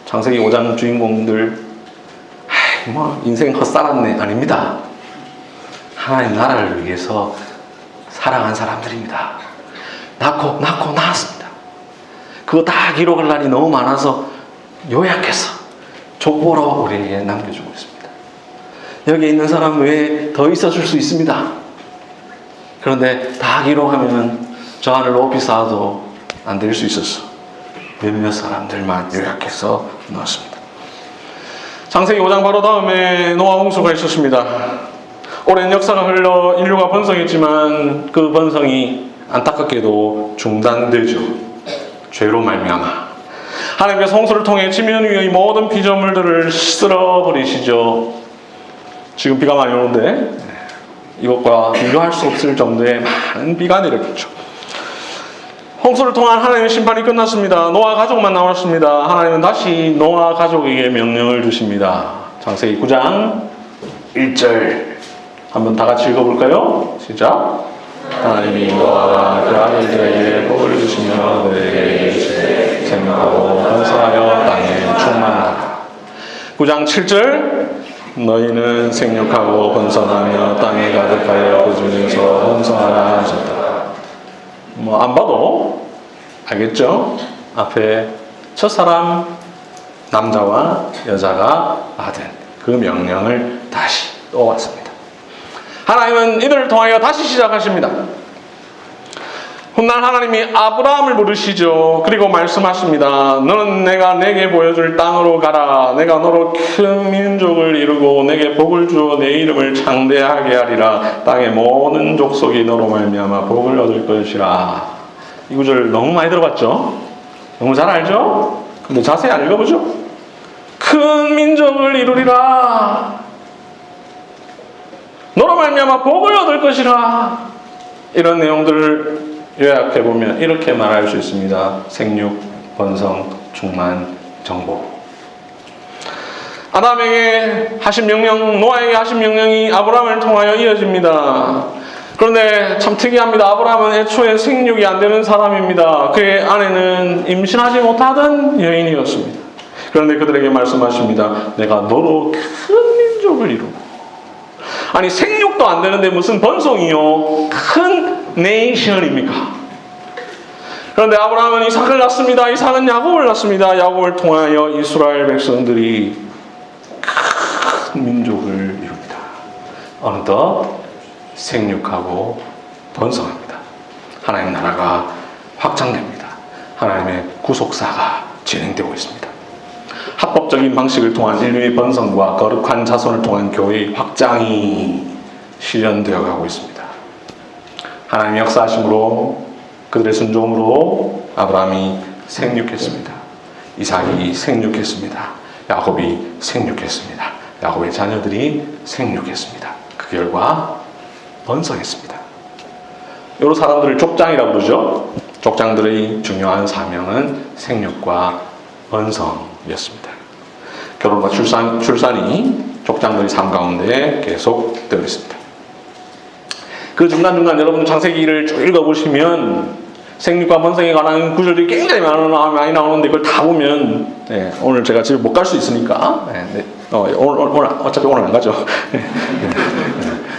창세기 5장 주인공들 인생 헛살았네. 아닙니다. 하나님 나라를 위해서 살아간 사람들입니다. 낳았습니다. 그거 다 기록할 날이 너무 많아서 요약해서 족보로 우리에게 남겨주고 있습니다. 여기 있는 사람 외에 더 있었을 수 있습니다. 그런데 다 기록하면 저 하늘 높이 쌓아도 안 될 수 있어서 몇몇 사람들만 요약해서 넣었습니다. 창세기 5장 바로 다음에 노아 홍수가 있었습니다. 오랜 역사가 흘러 인류가 번성했지만 그 번성이 안타깝게도 중단되죠. 죄로 말미암아 하나님께서 홍수를 통해 지면 위의 모든 피조물들을 쓸어버리시죠. 지금 비가 많이 오는데 이것과 비교할 수 없을 정도의 많은 비가 내렸겠죠. 홍수를 통한 하나님의 심판이 끝났습니다. 노아 가족만 남았습니다. 하나님은 다시 노아 가족에게 명령을 주십니다. 창세기 9장 1절 한번 다 같이 읽어볼까요? 시작. 하나님이 노아와 그 아들들에게 복을 주시며 그들에게 이르시되 생육하고 번성하여 땅에 충만하라. 9장 7절 너희는 생육하고 번성하며 땅에 가득하여 그 중에서 번성하라 하셨다. 안 봐도 알겠죠? 앞에 첫사람 남자와 여자가 받은 그 명령을 다시 또 왔습니다. 하나님은 이들을 통하여 다시 시작하십니다. 훗날 하나님이 아브라함을 부르시죠. 그리고 말씀하십니다. 너는 내가 내게 보여줄 땅으로 가라. 내가 너로 큰 민족을 이루고 내게 복을 주어 내 이름을 창대하게 하리라. 땅의 모든 족속이 너로 말미암아 복을 얻을 것이라. 이 구절 너무 많이 들어봤죠? 너무 잘 알죠? 근데 자세히 안 읽어보죠? 큰 민족을 이루리라. 너로 말미암아 복을 얻을 것이라. 이런 내용들을 요약해보면 이렇게 말할 수 있습니다. 생육, 번성, 충만, 정복. 아담에게 하신 명령, 노아에게 하신 명령이 아브라함을 통하여 이어집니다. 그런데 참 특이합니다. 아브라함은 애초에 생육이 안 되는 사람입니다. 그의 아내는 임신하지 못하던 여인이었습니다. 그런데 그들에게 말씀하십니다. 내가 너로 큰 민족을 이루고. 아니 생육도 안 되는데 무슨 번성이요? 큰 네이션입니까? 그런데 아브라함은 이삭을 낳습니다. 이삭은 야곱을 낳습니다. 야곱을 통하여 이스라엘 백성들이 어느덧 생육하고 번성합니다. 하나님 나라가 확장됩니다. 하나님의 구속사가 진행되고 있습니다. 합법적인 방식을 통한 인류의 번성과 거룩한 자손을 통한 교회의 확장이 실현되어 가고 있습니다. 하나님의 역사하심으로 그들의 순종으로 아브라함이 생육했습니다. 이삭이 생육했습니다. 야곱이 생육했습니다. 야곱의 자녀들이 생육했습니다. 그 결과 번성했습니다. 이런 사람들을 족장이라고 부르죠. 족장들의 중요한 사명은 생육과 번성이었습니다. 결혼과 출산이 족장들의 삶 가운데 계속되어 있습니다. 그 중간중간 여러분 창세기를 쭉 읽어보시면 생육과 번성에 관한 구절들이 굉장히 많이 나오는데 그걸 다 보면 오늘 제가 집에 못 갈 수 있으니까 오늘 어차피 오늘 안 가죠.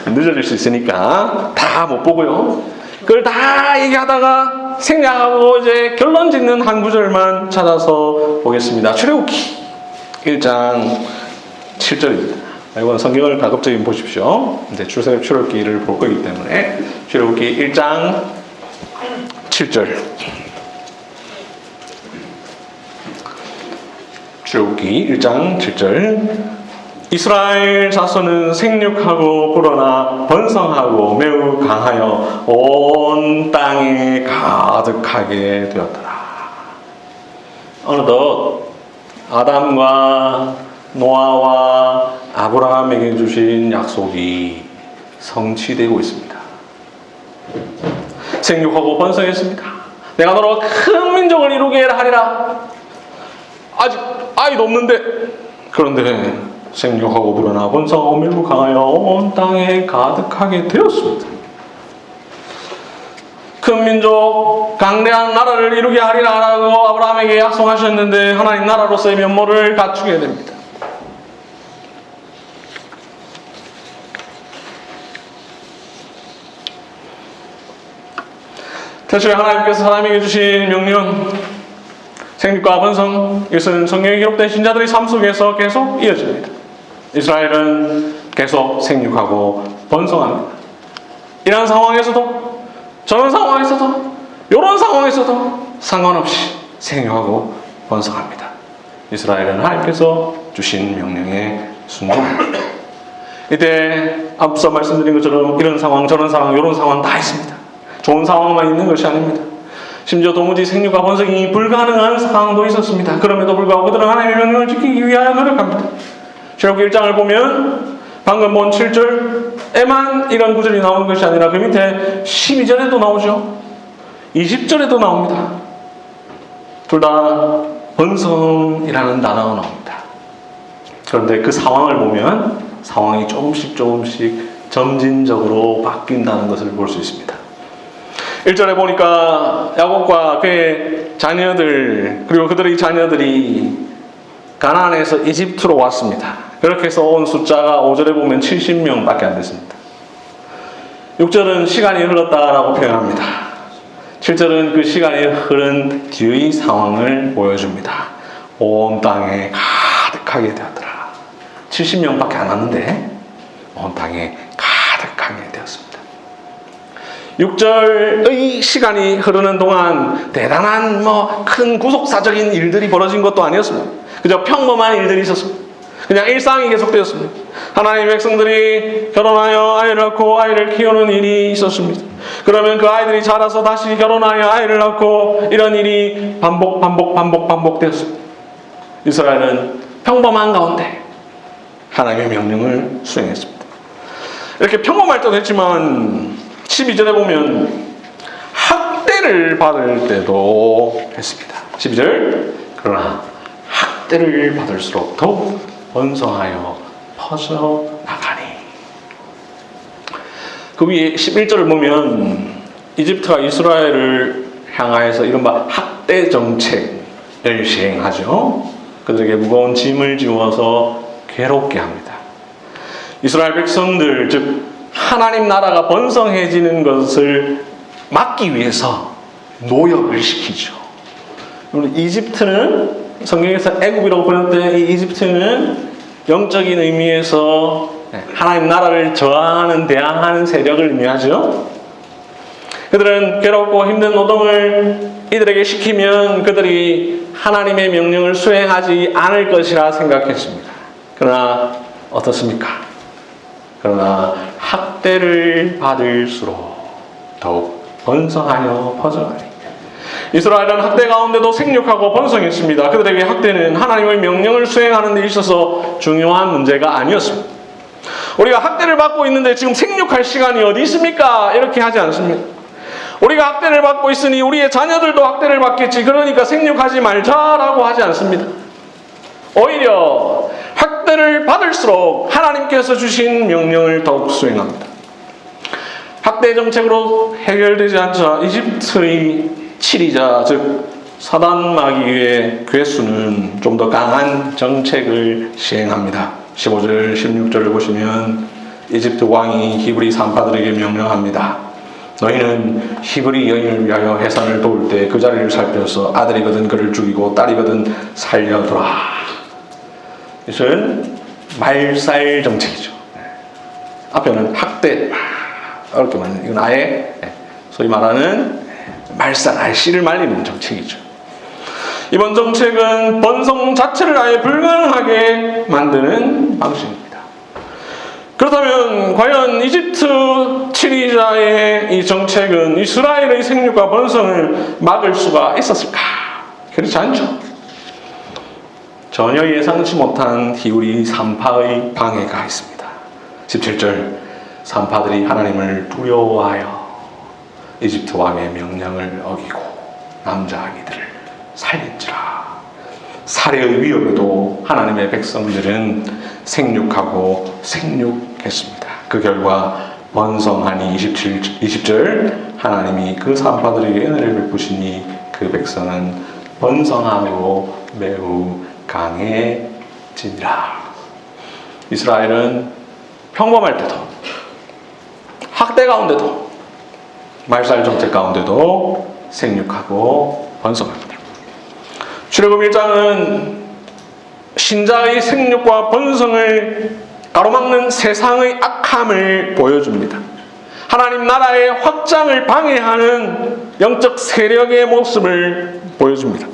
늦어질 수 있으니까 다 못 보고요. 그걸 다 얘기하다가 생략하고 이제 결론 짓는 한 구절만 찾아서 보겠습니다. 출애굽기 1장 7절입니다. 이건 성경을 가급적이면 보십시오. 이제 출애굽기를 볼 거기 때문에 출애굽기 1장 7절. 출애굽기 1장 7절. 이스라엘 자손은 생육하고 불어나 번성하고 매우 강하여 온 땅에 가득하게 되었더라. 어느덧 아담과 노아와 아브라함에게 주신 약속이 성취되고 있습니다. 생육하고 번성했습니다. 내가 너로 큰 민족을 이루게 하리라. 아직 아이도 없는데 그런데 생육하고 불어나 번성하고 매우 강하여 온 땅에 가득하게 되었습니다. 큰 민족 강대한 나라를 이루게 하리라라고 아브라함에게 약속하셨는데 하나님 나라로서의 면모를 갖추게 됩니다. 대신에 하나님께서 사람에게 주신 명령 생육과 번성, 이것은 성경에 기록된 신자들의 삶 속에서 계속 이어집니다. 이스라엘은 계속 생육하고 번성합니다. 이런 상황에서도 저런 상황에서도 이런 상황에서도 상관없이 생육하고 번성합니다. 이스라엘은 하나님께서 주신 명령에 순종합니다. 이때 앞서 말씀드린 것처럼 이런 상황 저런 상황 이런 상황 다 있습니다. 좋은 상황만 있는 것이 아닙니다. 심지어 도무지 생육과 번성이 불가능한 상황도 있었습니다. 그럼에도 불구하고 그들은 하나님의 명령을 지키기 위하여 노력합니다. 출애굽기 1장을 보면 방금 본 7절에만 이런 구절이 나오는 것이 아니라 그 밑에 12절에도 나오죠. 20절에도 나옵니다. 둘 다 번성이라는 단어가 나옵니다. 그런데 그 상황을 보면 상황이 조금씩 점진적으로 바뀐다는 것을 볼 수 있습니다. 1절에 보니까 야곱과 그의 자녀들 그리고 그들의 자녀들이 가나안에서 이집트로 왔습니다. 그렇게 해서 온 숫자가 5절에 보면 70명밖에 안 됐습니다. 6절은 시간이 흘렀다라고 표현합니다. 7절은 그 시간이 흐른 뒤의 상황을 보여줍니다. 온 땅에 가득하게 되었더라. 70명밖에 안 왔는데 온 땅에 가득하게 되었습니다. 6절의 시간이 흐르는 동안 대단한 큰 구속사적인 일들이 벌어진 것도 아니었습니다. 그저 평범한 일들이 있었습니다. 그냥 일상이 계속되었습니다. 하나님의 백성들이 결혼하여 아이를 낳고 아이를 키우는 일이 있었습니다. 그러면 그 아이들이 자라서 다시 결혼하여 아이를 낳고 이런 일이 반복되었습니다. 이스라엘은 평범한 가운데 하나님의 명령을 수행했습니다. 이렇게 평범할 때도 했지만 12절에 보면 학대를 받을 때도 했습니다. 12절 그러나 학대를 받을수록 더욱 번성하여 퍼져나가니. 그 위에 11절을 보면 이집트가 이스라엘을 향하여서 이른바 학대 정책을 시행하죠. 그들에게 무거운 짐을 지워서 괴롭게 합니다. 이스라엘 백성들 즉 하나님 나라가 번성해지는 것을 막기 위해서 노역을 시키죠. 이집트는 성경에서 애굽이라고 번역된 이 이집트는 영적인 의미에서 하나님 나라를 저항하는 대항하는 세력을 의미하죠. 그들은 괴롭고 힘든 노동을 이들에게 시키면 그들이 하나님의 명령을 수행하지 않을 것이라 생각했습니다. 그러나 어떻습니까? 그러나 학대를 받을수록 더욱 번성하여 퍼져가니 이스라엘은 학대 가운데도 생육하고 번성했습니다. 그들에게 학대는 하나님의 명령을 수행하는 데 있어서 중요한 문제가 아니었습니다. 우리가 학대를 받고 있는데 지금 생육할 시간이 어디 있습니까? 이렇게 하지 않습니다. 우리가 학대를 받고 있으니 우리의 자녀들도 학대를 받겠지. 그러니까 생육하지 말자라고 하지 않습니다. 오히려 학대를 받을수록 하나님께서 주신 명령을 더욱 수행합니다. 학대 정책으로 해결되지 않자 이집트의 치리자 즉 사단 마귀의 괴수는 좀 더 강한 정책을 시행합니다. 15절 16절을 보시면 이집트 왕이 히브리 산파들에게 명령합니다. 너희는 히브리 여인을 위하여 해산을 도울 때 그 자리를 살펴서 아들이거든 그를 죽이고 딸이거든 살려두라. 이것은 말살 정책이죠. 앞에는 학대 이렇게 말하는 이건 아예 소위 말하는 말살, 아예 씨를 말리는 정책이죠. 이번 정책은 번성 자체를 아예 불가능하게 만드는 방식입니다. 그렇다면 과연 이집트 치리자의 이 정책은 이스라엘의 생육과 번성을 막을 수가 있었을까? 그렇지 않죠. 전혀 예상치 못한 히브리 산파의 방해가 있습니다. 17절 산파들이 하나님을 두려워하여 이집트 왕의 명령을 어기고 남자 아기들을 살린지라. 살해의 위협에도 하나님의 백성들은 생육하고 생육했습니다. 그 결과 번성하니 20절 하나님이 그 산파들에게 은혜를 베푸시니 그 백성은 번성하고 매우 강해지니라. 이스라엘은 평범할 때도 학대 가운데도 말살 정책 가운데도 생육하고 번성합니다. 출애굽 1장은 신자의 생육과 번성을 가로막는 세상의 악함을 보여줍니다. 하나님 나라의 확장을 방해하는 영적 세력의 모습을 보여줍니다.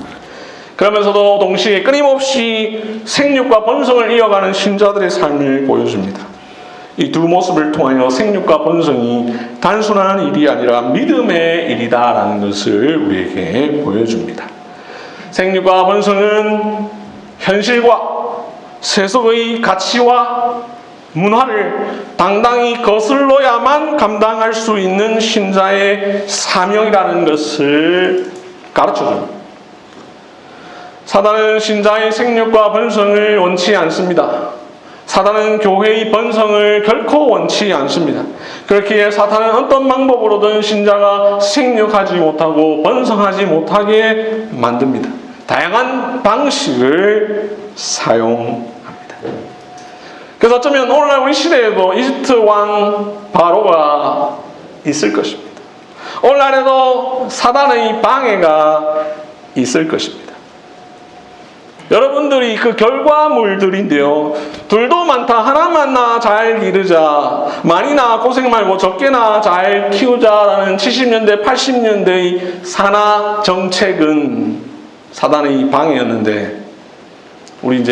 그러면서도 동시에 끊임없이 생육과 번성을 이어가는 신자들의 삶을 보여줍니다. 이 두 모습을 통하여 생육과 번성이 단순한 일이 아니라 믿음의 일이다라는 것을 우리에게 보여줍니다. 생육과 번성은 현실과 세속의 가치와 문화를 당당히 거슬러야만 감당할 수 있는 신자의 사명이라는 것을 가르쳐줍니다. 사단은 신자의 생육과 번성을 원치 않습니다. 사단은 교회의 번성을 결코 원치 않습니다. 그렇기에 사탄은 어떤 방법으로든 신자가 생육하지 못하고 번성하지 못하게 만듭니다. 다양한 방식을 사용합니다. 그래서 어쩌면 오늘날 우리 시대에도 이집트 왕 바로가 있을 것입니다. 오늘날에도 사단의 방해가 있을 것입니다. 여러분들이 그 결과물들인데요. 둘도 많다. 하나만 나 잘 기르자. 많이나 고생 말고 적게나 잘 키우자라는 70년대, 80년대의 산하 정책은 사단의 방해였는데 우리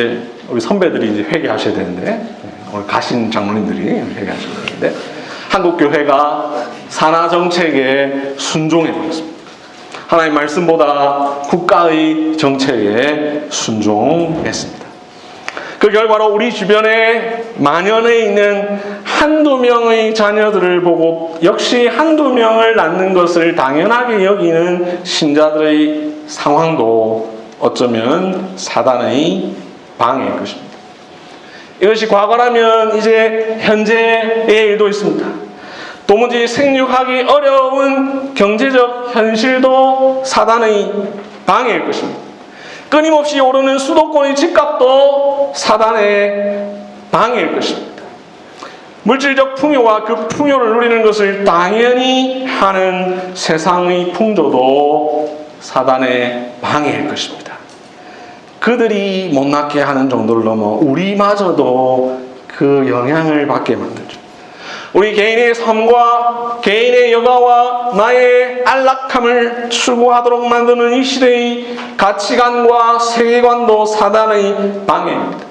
선배들이 이제 회개하셔야 되는데 오늘 가신 장로님들이 회개하셔야 되는데 한국 교회가 산하 정책에 순종해 버렸습니다. 하나님 말씀보다 국가의 정책에 순종했습니다. 그 결과로 우리 주변에 만연해 있는 한두 명의 자녀들을 보고 역시 한두 명을 낳는 것을 당연하게 여기는 신자들의 상황도 어쩌면 사단의 방해일 것입니다. 이것이 과거라면 이제 현재의 일도 있습니다. 도무지 생육하기 어려운 경제적 현실도 사단의 방해일 것입니다. 끊임없이 오르는 수도권의 집값도 사단의 방해일 것입니다. 물질적 풍요와 그 풍요를 누리는 것을 당연히 하는 세상의 풍조도 사단의 방해일 것입니다. 그들이 못났게 하는 정도를 넘어 우리마저도 그 영향을 받게 만들죠. 우리 개인의 삶과 개인의 여가와 나의 안락함을 추구하도록 만드는 이 시대의 가치관과 세계관도 사단의 방해입니다.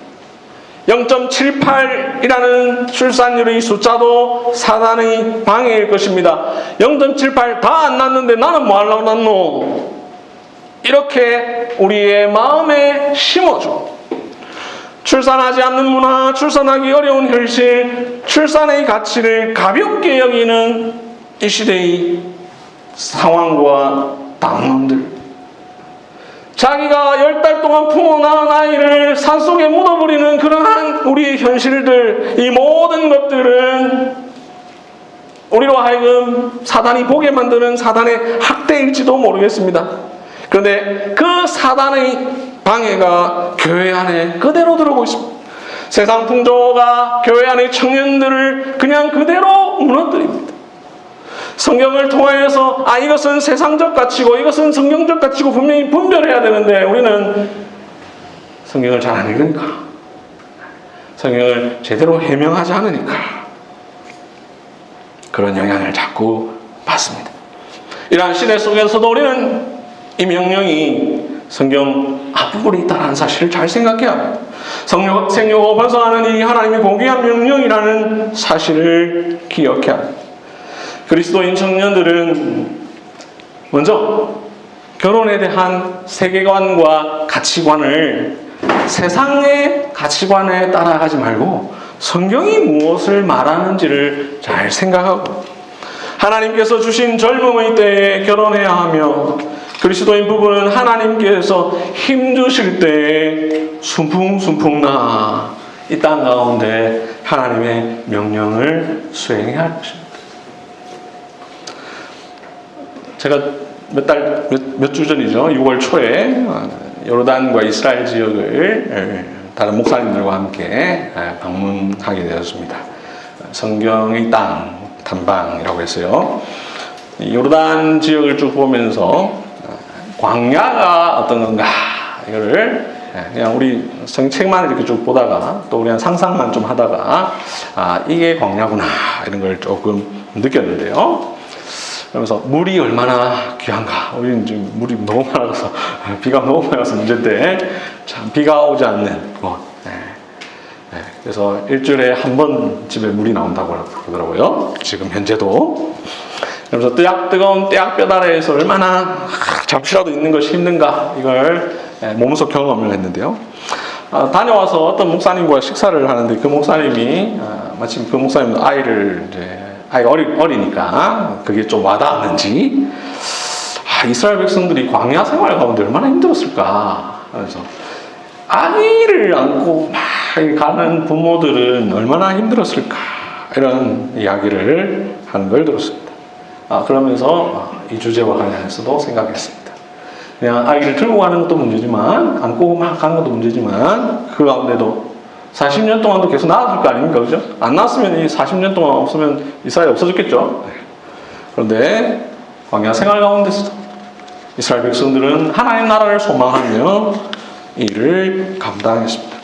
0.78이라는 출산율의 숫자도 사단의 방해일 것입니다. 0.78 다 안 낳는데 나는 뭐 하려고 낳노? 이렇게 우리의 마음에 심어줘. 출산하지 않는 문화, 출산하기 어려운 현실, 출산의 가치를 가볍게 여기는 이 시대의 상황과 담론들. 자기가 10달 동안 품어 낳은 아이를 산속에 묻어버리는 그러한 우리의 현실들, 이 모든 것들은 우리로 하여금 사단이 보게 만드는 사단의 학대일지도 모르겠습니다. 그런데 그 사단의 방해가 교회 안에 그대로 들어오고 있습니다. 세상 풍조가 교회 안의 청년들을 그냥 그대로 무너뜨립니다. 성경을 통하여서 이것은 세상적 가치고 이것은 성경적 가치고 분명히 분별해야 되는데 우리는 성경을 잘 안 읽으니까, 성경을 제대로 해명하지 않으니까 그런 영향을 자꾸 받습니다. 이러한 시대 속에서도 우리는 이 명령이 성경 앞부분에 있다는 사실을 잘 생각해야 합니다. 생육하고 번성하는 이 하나님의 고귀한 명령이라는 사실을 기억해야 합니다. 그리스도인 청년들은 먼저 결혼에 대한 세계관과 가치관을 세상의 가치관에 따라가지 말고 성경이 무엇을 말하는지를 잘 생각하고 하나님께서 주신 젊음의 때에 결혼해야 하며 그리스도인 부부는 하나님께서 힘주실 때에 순풍순풍 나 이 땅 가운데 하나님의 명령을 수행해야 할 것입니다. 제가 몇 주 전이죠. 6월 초에 요르단과 이스라엘 지역을 다른 목사님들과 함께 방문하게 되었습니다. 성경의 땅 탐방이라고 했어요. 요르단 지역을 쭉 보면서 광야가 어떤 건가 이거를 그냥 우리 성책만 이렇게 쭉 보다가 또 그냥 상상만 좀 하다가 이게 광야구나 이런 걸 조금 느꼈는데요. 그러면서 물이 얼마나 귀한가. 우리는 지금 물이 너무 많아서 비가 너무 많이 와서 문제인데 참 비가 오지 않는 곳. 그래서 일주일에 한 번 집에 물이 나온다고 그러더라고요. 지금 현재도. 그래서 뜨거운 떼약볕 아래에서 얼마나 잠시라도 있는 것이 힘든가 이걸 몸소 경험을 했는데요. 다녀와서 어떤 목사님과 식사를 하는데 그 목사님이 마침 그 목사님도 아이가 어리니까 그게 좀 와닿았는지 이스라엘 백성들이 광야 생활 가운데 얼마나 힘들었을까. 그래서 아이를 안고 막 가는 부모들은 얼마나 힘들었을까 이런 이야기를 하는 걸 들었습니다. 그러면서 이 주제와 관련해서도 생각했습니다. 그냥 아이를 들고 가는 것도 문제지만 안고 막 가는 것도 문제지만 그 가운데도 40년 동안도 계속 나았을 거 아닙니까? 그죠? 안 나았으면 이 40년 동안 없으면 이스라엘 없어졌겠죠? 그런데 광야 생활 가운데서도 이스라엘 백성들은 하나님 나라를 소망하며 일을 감당했습니다.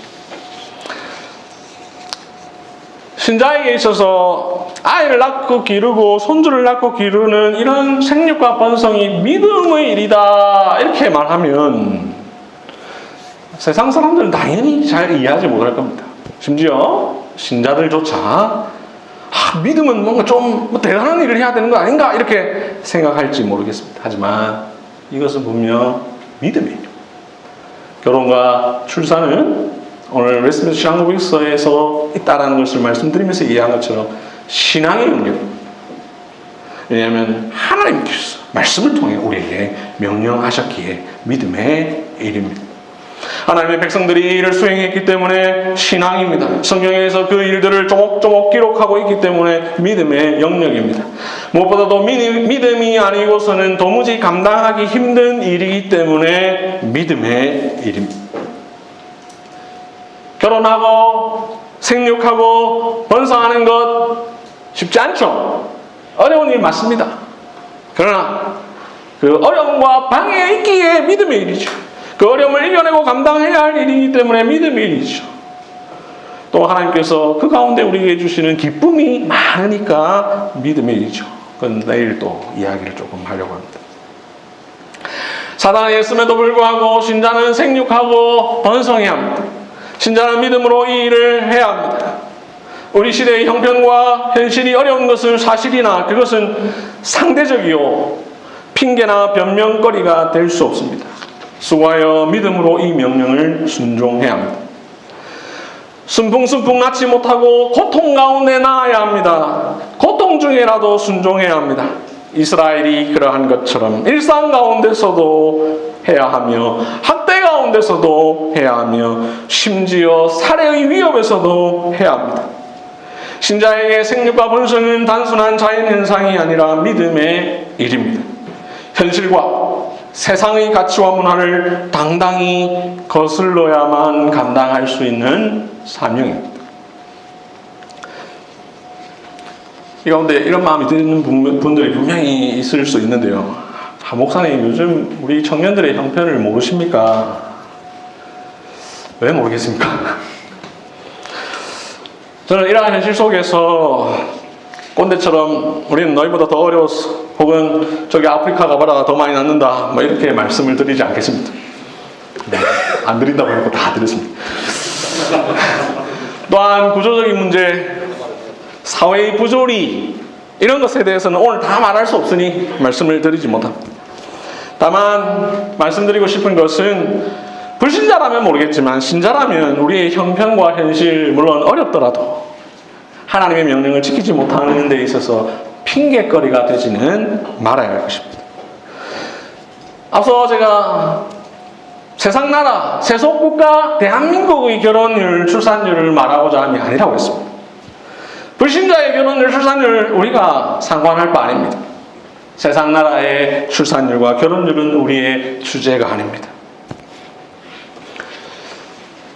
신자에게 있어서 아이를 낳고 기르고 손주를 낳고 기르는 이런 생육과 번성이 믿음의 일이다 이렇게 말하면 세상 사람들은 당연히 잘 이해하지 못할 겁니다. 심지어 신자들조차 믿음은 뭔가 좀 대단한 일을 해야 되는 거 아닌가 이렇게 생각할지 모르겠습니다. 하지만 이것은 분명 믿음의 일입니다. 결혼과 출산은 오늘 웨스트민스터 신앙고백서에서 있다라는 것을 말씀드리면서 이해한 것처럼 신앙의 영역입니다. 왜냐하면 하나님께서 말씀을 통해 우리에게 명령하셨기에 믿음의 일입니다. 하나님의 백성들이 이를 수행했기 때문에 신앙입니다. 성경에서 그 일들을 조목조목 기록하고 있기 때문에 믿음의 영역입니다. 무엇보다도 믿음이 아니고서는 도무지 감당하기 힘든 일이기 때문에 믿음의 일입니다. 결혼하고 생육하고 번성하는 것 쉽지 않죠. 어려운 일 맞습니다. 그러나 그 어려움과 방해가 있기에 믿음의 일이죠. 그 어려움을 이겨내고 감당해야 할 일이기 때문에 믿음의 일이죠. 또 하나님께서 그 가운데 우리에게 주시는 기쁨이 많으니까 믿음의 일이죠. 그건 내일 또 이야기를 조금 하려고 합니다. 사단에 있음에도 불구하고 신자는 생육하고 번성해야 합니다. 신자는 믿음으로 이 일을 해야 합니다. 우리 시대의 형편과 현실이 어려운 것은 사실이나 그것은 상대적이요 핑계나 변명거리가 될 수 없습니다. 수고하여 믿음으로 이 명령을 순종해야 합니다. 순풍순풍 낳지 못하고 고통 가운데 나아야 합니다. 고통 중에라도 순종해야 합니다. 이스라엘이 그러한 것처럼 일상 가운데서도 해야 하며 학대 가운데서도 해야 하며 심지어 살해의 위협에서도 해야 합니다. 신자에게 생육과 번성은 단순한 자연현상이 아니라 믿음의 일입니다. 현실과 세상의 가치와 문화를 당당히 거슬러야만 감당할 수 있는 사명입니다. 이 가운데 이런 마음이 드는 분들이 분명히 있을 수 있는데요. 목사님, 요즘 우리 청년들의 형편을 모르십니까? 왜 모르겠습니까? 저는 이러한 현실 속에서 꼰대처럼 우리는 너희보다 더 어려웠어, 혹은 저기 아프리카 가봐라 더 많이 낳는다, 뭐 이렇게 말씀을 드리지 않겠습니다. 네, 안 드린다고 해놓고 다 드렸습니다. 또한 구조적인 문제, 사회의 부조리, 이런 것에 대해서는 오늘 다 말할 수 없으니 말씀을 드리지 못합니다. 다만 말씀드리고 싶은 것은 불신자라면 모르겠지만 신자라면 우리의 형편과 현실, 물론 어렵더라도 하나님의 명령을 지키지 못하는 데 있어서 핑계거리가 되지는 말아야 할 것입니다. 앞서 제가 세상 나라, 세속국가 대한민국의 결혼율, 출산율을 말하고자 함이 아니라고 했습니다. 불신자의 결혼율, 출산율 우리가 상관할 바 아닙니다. 세상 나라의 출산율과 결혼율은 우리의 주제가 아닙니다.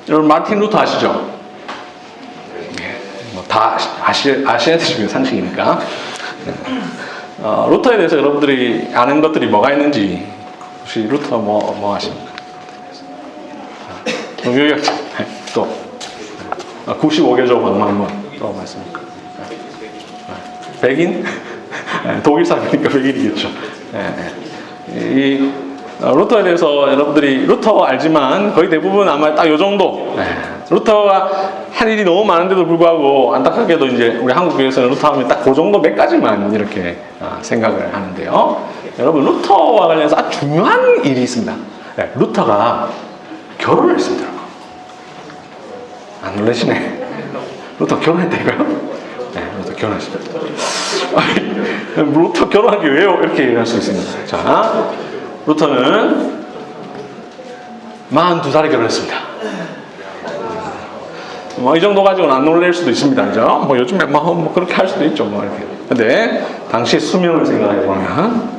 여러분 마틴 루터 아시죠? 다 아셔야 되시면 상식이니까. 루터에 대해서 여러분들이 아는 것들이 뭐가 있는지, 혹시 루터 뭐 아십니까? 요약자 또 95개조 방망문 또 말씀입니까? 백인? 독일 사람이니까 백인이겠죠. 이 루터에 대해서 여러분들이 루터 알지만 거의 대부분 아마 딱 요 정도. 루터가 한 일이 너무 많은데도 불구하고 안타깝게도 이제 우리 한국교회에서는 루터 하면 딱 그 정도 몇 가지만 이렇게 생각을 하는데요. 여러분 루터와 관련해서 아주 중요한 일이 있습니다. 루터가 결혼을 했습니다. 안 놀라시네. 루터 결혼했다고요? 네, 루터 결혼했습니다. 루터 결혼한 게 왜요? 이렇게 얘기할 수 있습니다. 자, 루터는 42살에 결혼했습니다. 이 정도 가지고는 안 놀랄 수도 있습니다. 그죠? 요즘에 그렇게 할 수도 있죠. 이렇게. 근데, 당시 수명을 생각해보면,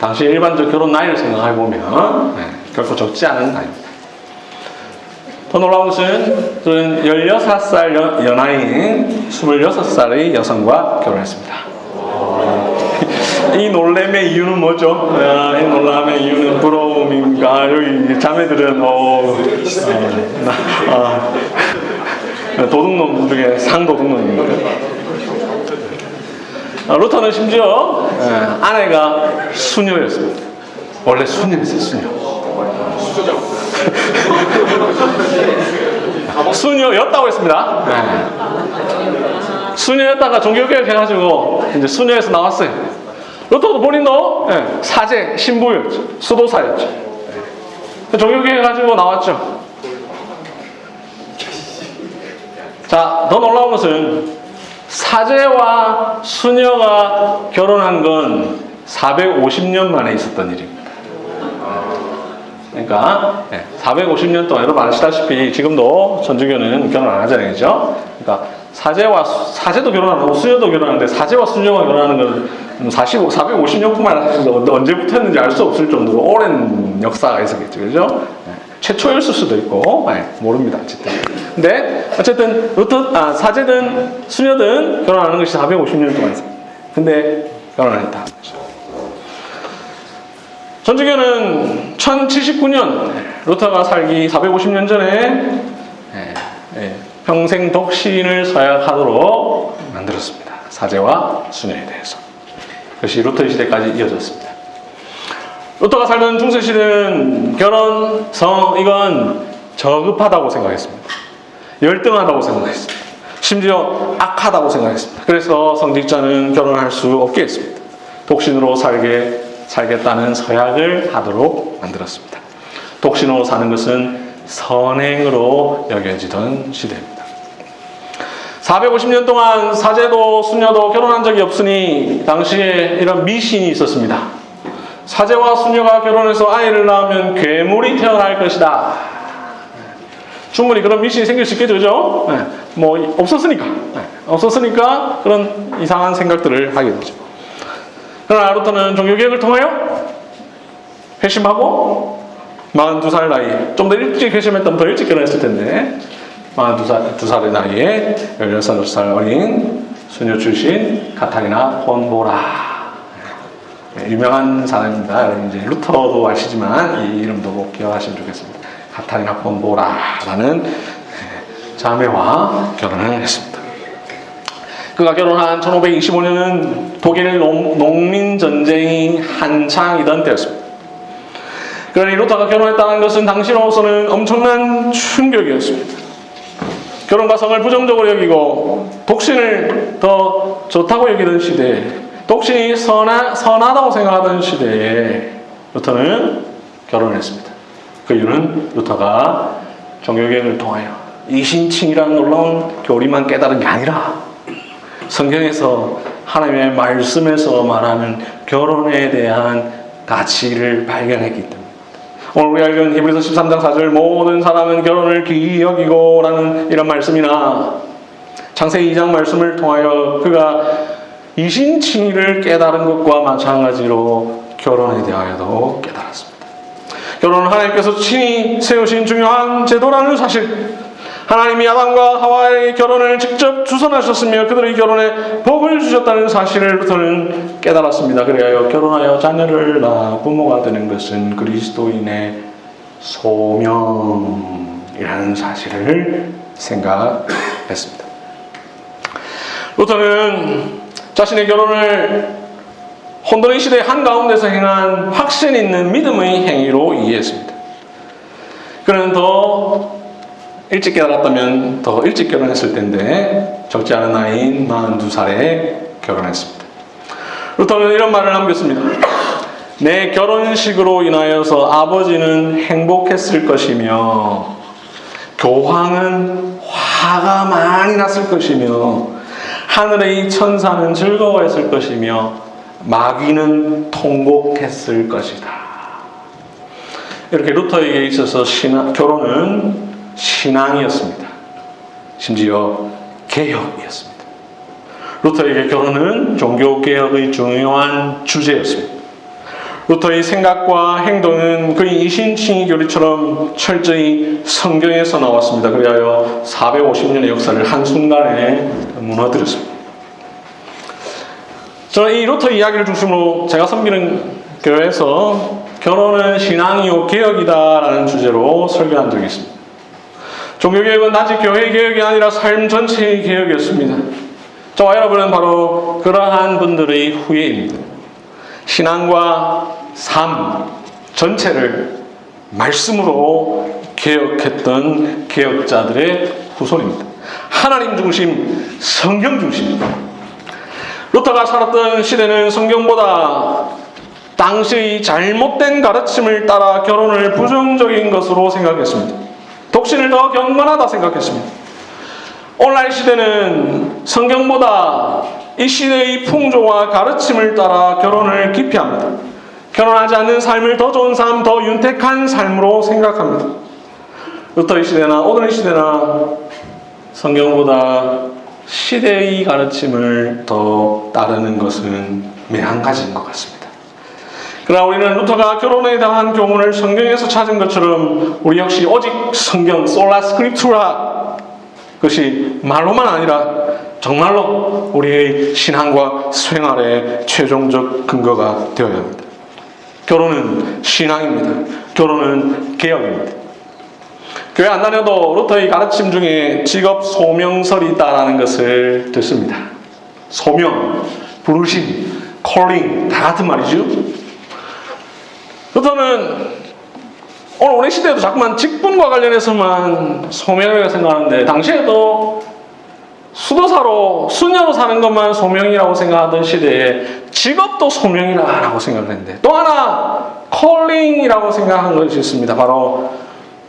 당시 일반적 결혼 나이를 생각해보면, 결코 적지 않은 나이입니다. 더 놀라운 것은, 저는 16살 연하인 26살의 여성과 결혼했습니다. 이 놀람의 이유는 뭐죠? 이 놀람의 이유는 부러움인가? 여기 자매들은 도둑놈 중에 상도둑놈입니다. 루터는 심지어 아내가 수녀였습니다. 원래 수녀였어요, 수녀. 수녀였다고 했습니다. 수녀였다가 종교개혁 해가지고 이제 수녀에서 나왔어요. 루터도 본인도 사제, 신부였죠. 수도사였죠. 종교개혁 해가지고 나왔죠. 자, 더 놀라운 것은 사제와 수녀가 결혼한 건 450년 만에 있었던 일입니다. 그러니까 450년 동안 여러분 아시다시피 지금도 천주교는 결혼 안 하잖아요, 그죠? 그러니까 사제도 결혼하고 수녀도 결혼하는데 사제와 수녀가 결혼하는 건 450년뿐만 아니라 언제부터 했는지 알 수 없을 정도로 오랜 역사가 있었겠죠, 그죠? 최초였을 수도 있고 모릅니다. 근데 어쨌든 사제든 수녀든 결혼하는 것이 450년 동안 있어요. 근데 결혼을 했다. 천주교는 1079년 루터가 살기 450년 전에 평생 독신을 서약하도록 만들었습니다. 사제와 수녀에 대해서. 그것이 루터 시대까지 이어졌습니다. 루터가 살던 중세시대는 결혼, 성, 이건 저급하다고 생각했습니다. 열등하다고 생각했습니다. 심지어 악하다고 생각했습니다. 그래서 성직자는 결혼할 수 없게 했습니다. 독신으로 살겠다는 서약을 하도록 만들었습니다. 독신으로 사는 것은 선행으로 여겨지던 시대입니다. 450년 동안 사제도 수녀도 결혼한 적이 없으니 당시에 이런 미신이 있었습니다. 사제와 수녀가 결혼해서 아이를 낳으면 괴물이 태어날 것이다. 충분히 그런 미신이 생길 수 있겠죠, 그죠? 네. 뭐 없었으니까. 네. 없었으니까 그런 이상한 생각들을 하게 되죠. 그러나 루터는 종교개혁을 통하여 회심하고 42살 나이에, 좀 더 일찍 회심했다면 더 일찍 결혼했을 텐데 42살의 나이에 16살 어린 수녀 출신 카타리나 폰 보라. 네, 유명한 사람입니다. 여러분 이제 루터도 아시지만 이 이름도 꼭 기억하시면 좋겠습니다. 카타리나 폰 보라라는 자매와 결혼을 했습니다. 그가 결혼한 1525년은 독일 농민전쟁이 한창이던 때였습니다. 그러니 루터가 결혼했다는 것은 당시로서는 엄청난 충격이었습니다. 결혼과 성을 부정적으로 여기고 독신을 더 좋다고 여기던 시대에, 독신이 선하다고 생각하던 시대에 루터는 결혼을 했습니다. 그 이유는 루터가 종교개혁을 통하여 이신칭이라는 놀라운 교리만 깨달은 게 아니라 성경에서 하나님의 말씀에서 말하는 결혼에 대한 가치를 발견했기 때문에, 오늘 우리가 읽은 히브리서 13장 4절 모든 사람은 결혼을 귀히 여기고 라는 이런 말씀이나 창세기 2장 말씀을 통하여 그가 이신칭의를 깨달은 것과 마찬가지로 결혼에 대하여도 깨달았습니다. 결혼은 하나님께서 친히 세우신 중요한 제도라는 사실, 하나님이 아담과 하와의 결혼을 직접 주선하셨으며 그들의 결혼에 복을 주셨다는 사실을 루터는 깨달았습니다. 그래야 결혼하여 자녀를 낳아 부모가 되는 것은 그리스도인의 소명이라는 사실을 생각했습니다. 루터는 자신의 결혼을 혼돈의 시대 한가운데서 행한 확신 있는 믿음의 행위로 이해했습니다. 그는 더 일찍 깨달았다면 더 일찍 결혼했을 텐데 적지 않은 나이인 42살에 결혼했습니다. 루터는 이런 말을 남겼습니다. 내 결혼식으로 인하여서 아버지는 행복했을 것이며 교황은 화가 많이 났을 것이며 하늘의 천사는 즐거워했을 것이며 마귀는 통곡했을 것이다. 이렇게 루터에게 있어서 결혼은 신앙이었습니다. 심지어 개혁이었습니다. 루터에게 결혼은 종교개혁의 중요한 주제였습니다. 루터의 생각과 행동은 그의 이신칭의 교리처럼 철저히 성경에서 나왔습니다. 그리하여 450년의 역사를 한순간에 무너뜨렸습니다. 저는 이 루터 이야기를 중심으로 제가 섬기는 교회에서 결혼은 신앙이요 개혁이다라는 주제로 설교한 적이 있습니다. 종교개혁은 단지 교회 개혁이 아니라 삶 전체의 개혁이었습니다. 저와 여러분은 바로 그러한 분들의 후예입니다. 신앙과 삶 전체를 말씀으로 개혁했던 개혁자들의 후손입니다. 하나님 중심, 성경 중심입니다. 루터가 살았던 시대는 성경보다 당시의 잘못된 가르침을 따라 결혼을 부정적인 것으로 생각했습니다. 독신을 더 경건하다 생각했습니다. 오늘날 시대는 성경보다 이 시대의 풍조와 가르침을 따라 결혼을 기피합니다. 결혼하지 않는 삶을 더 좋은 삶, 더 윤택한 삶으로 생각합니다. 루터의 시대나 오늘의 시대나 성경보다 시대의 가르침을 더 따르는 것은 매한가지인 것 같습니다. 그러나 우리는 루터가 결혼에 대한 교훈을 성경에서 찾은 것처럼 우리 역시 오직 성경, 솔라 스크립투라, 그것이 말로만 아니라 정말로 우리의 신앙과 생활의 최종적 근거가 되어야 합니다. 결혼은 신앙입니다. 결혼은 개혁입니다. 교회 안 다녀도 루터의 가르침 중에 직업 소명설이 있다는 것을 듣습니다. 소명, 부르심, 콜링 다 같은 말이죠. 루터는 오늘 우리 시대에도 자꾸만 직분과 관련해서만 소명이라고 생각하는데, 당시에도 수도사로 수녀로 사는 것만 소명이라고 생각하던 시대에 직업도 소명이라고 생각했는데, 또 하나 콜링이라고 생각한 것이 있습니다. 바로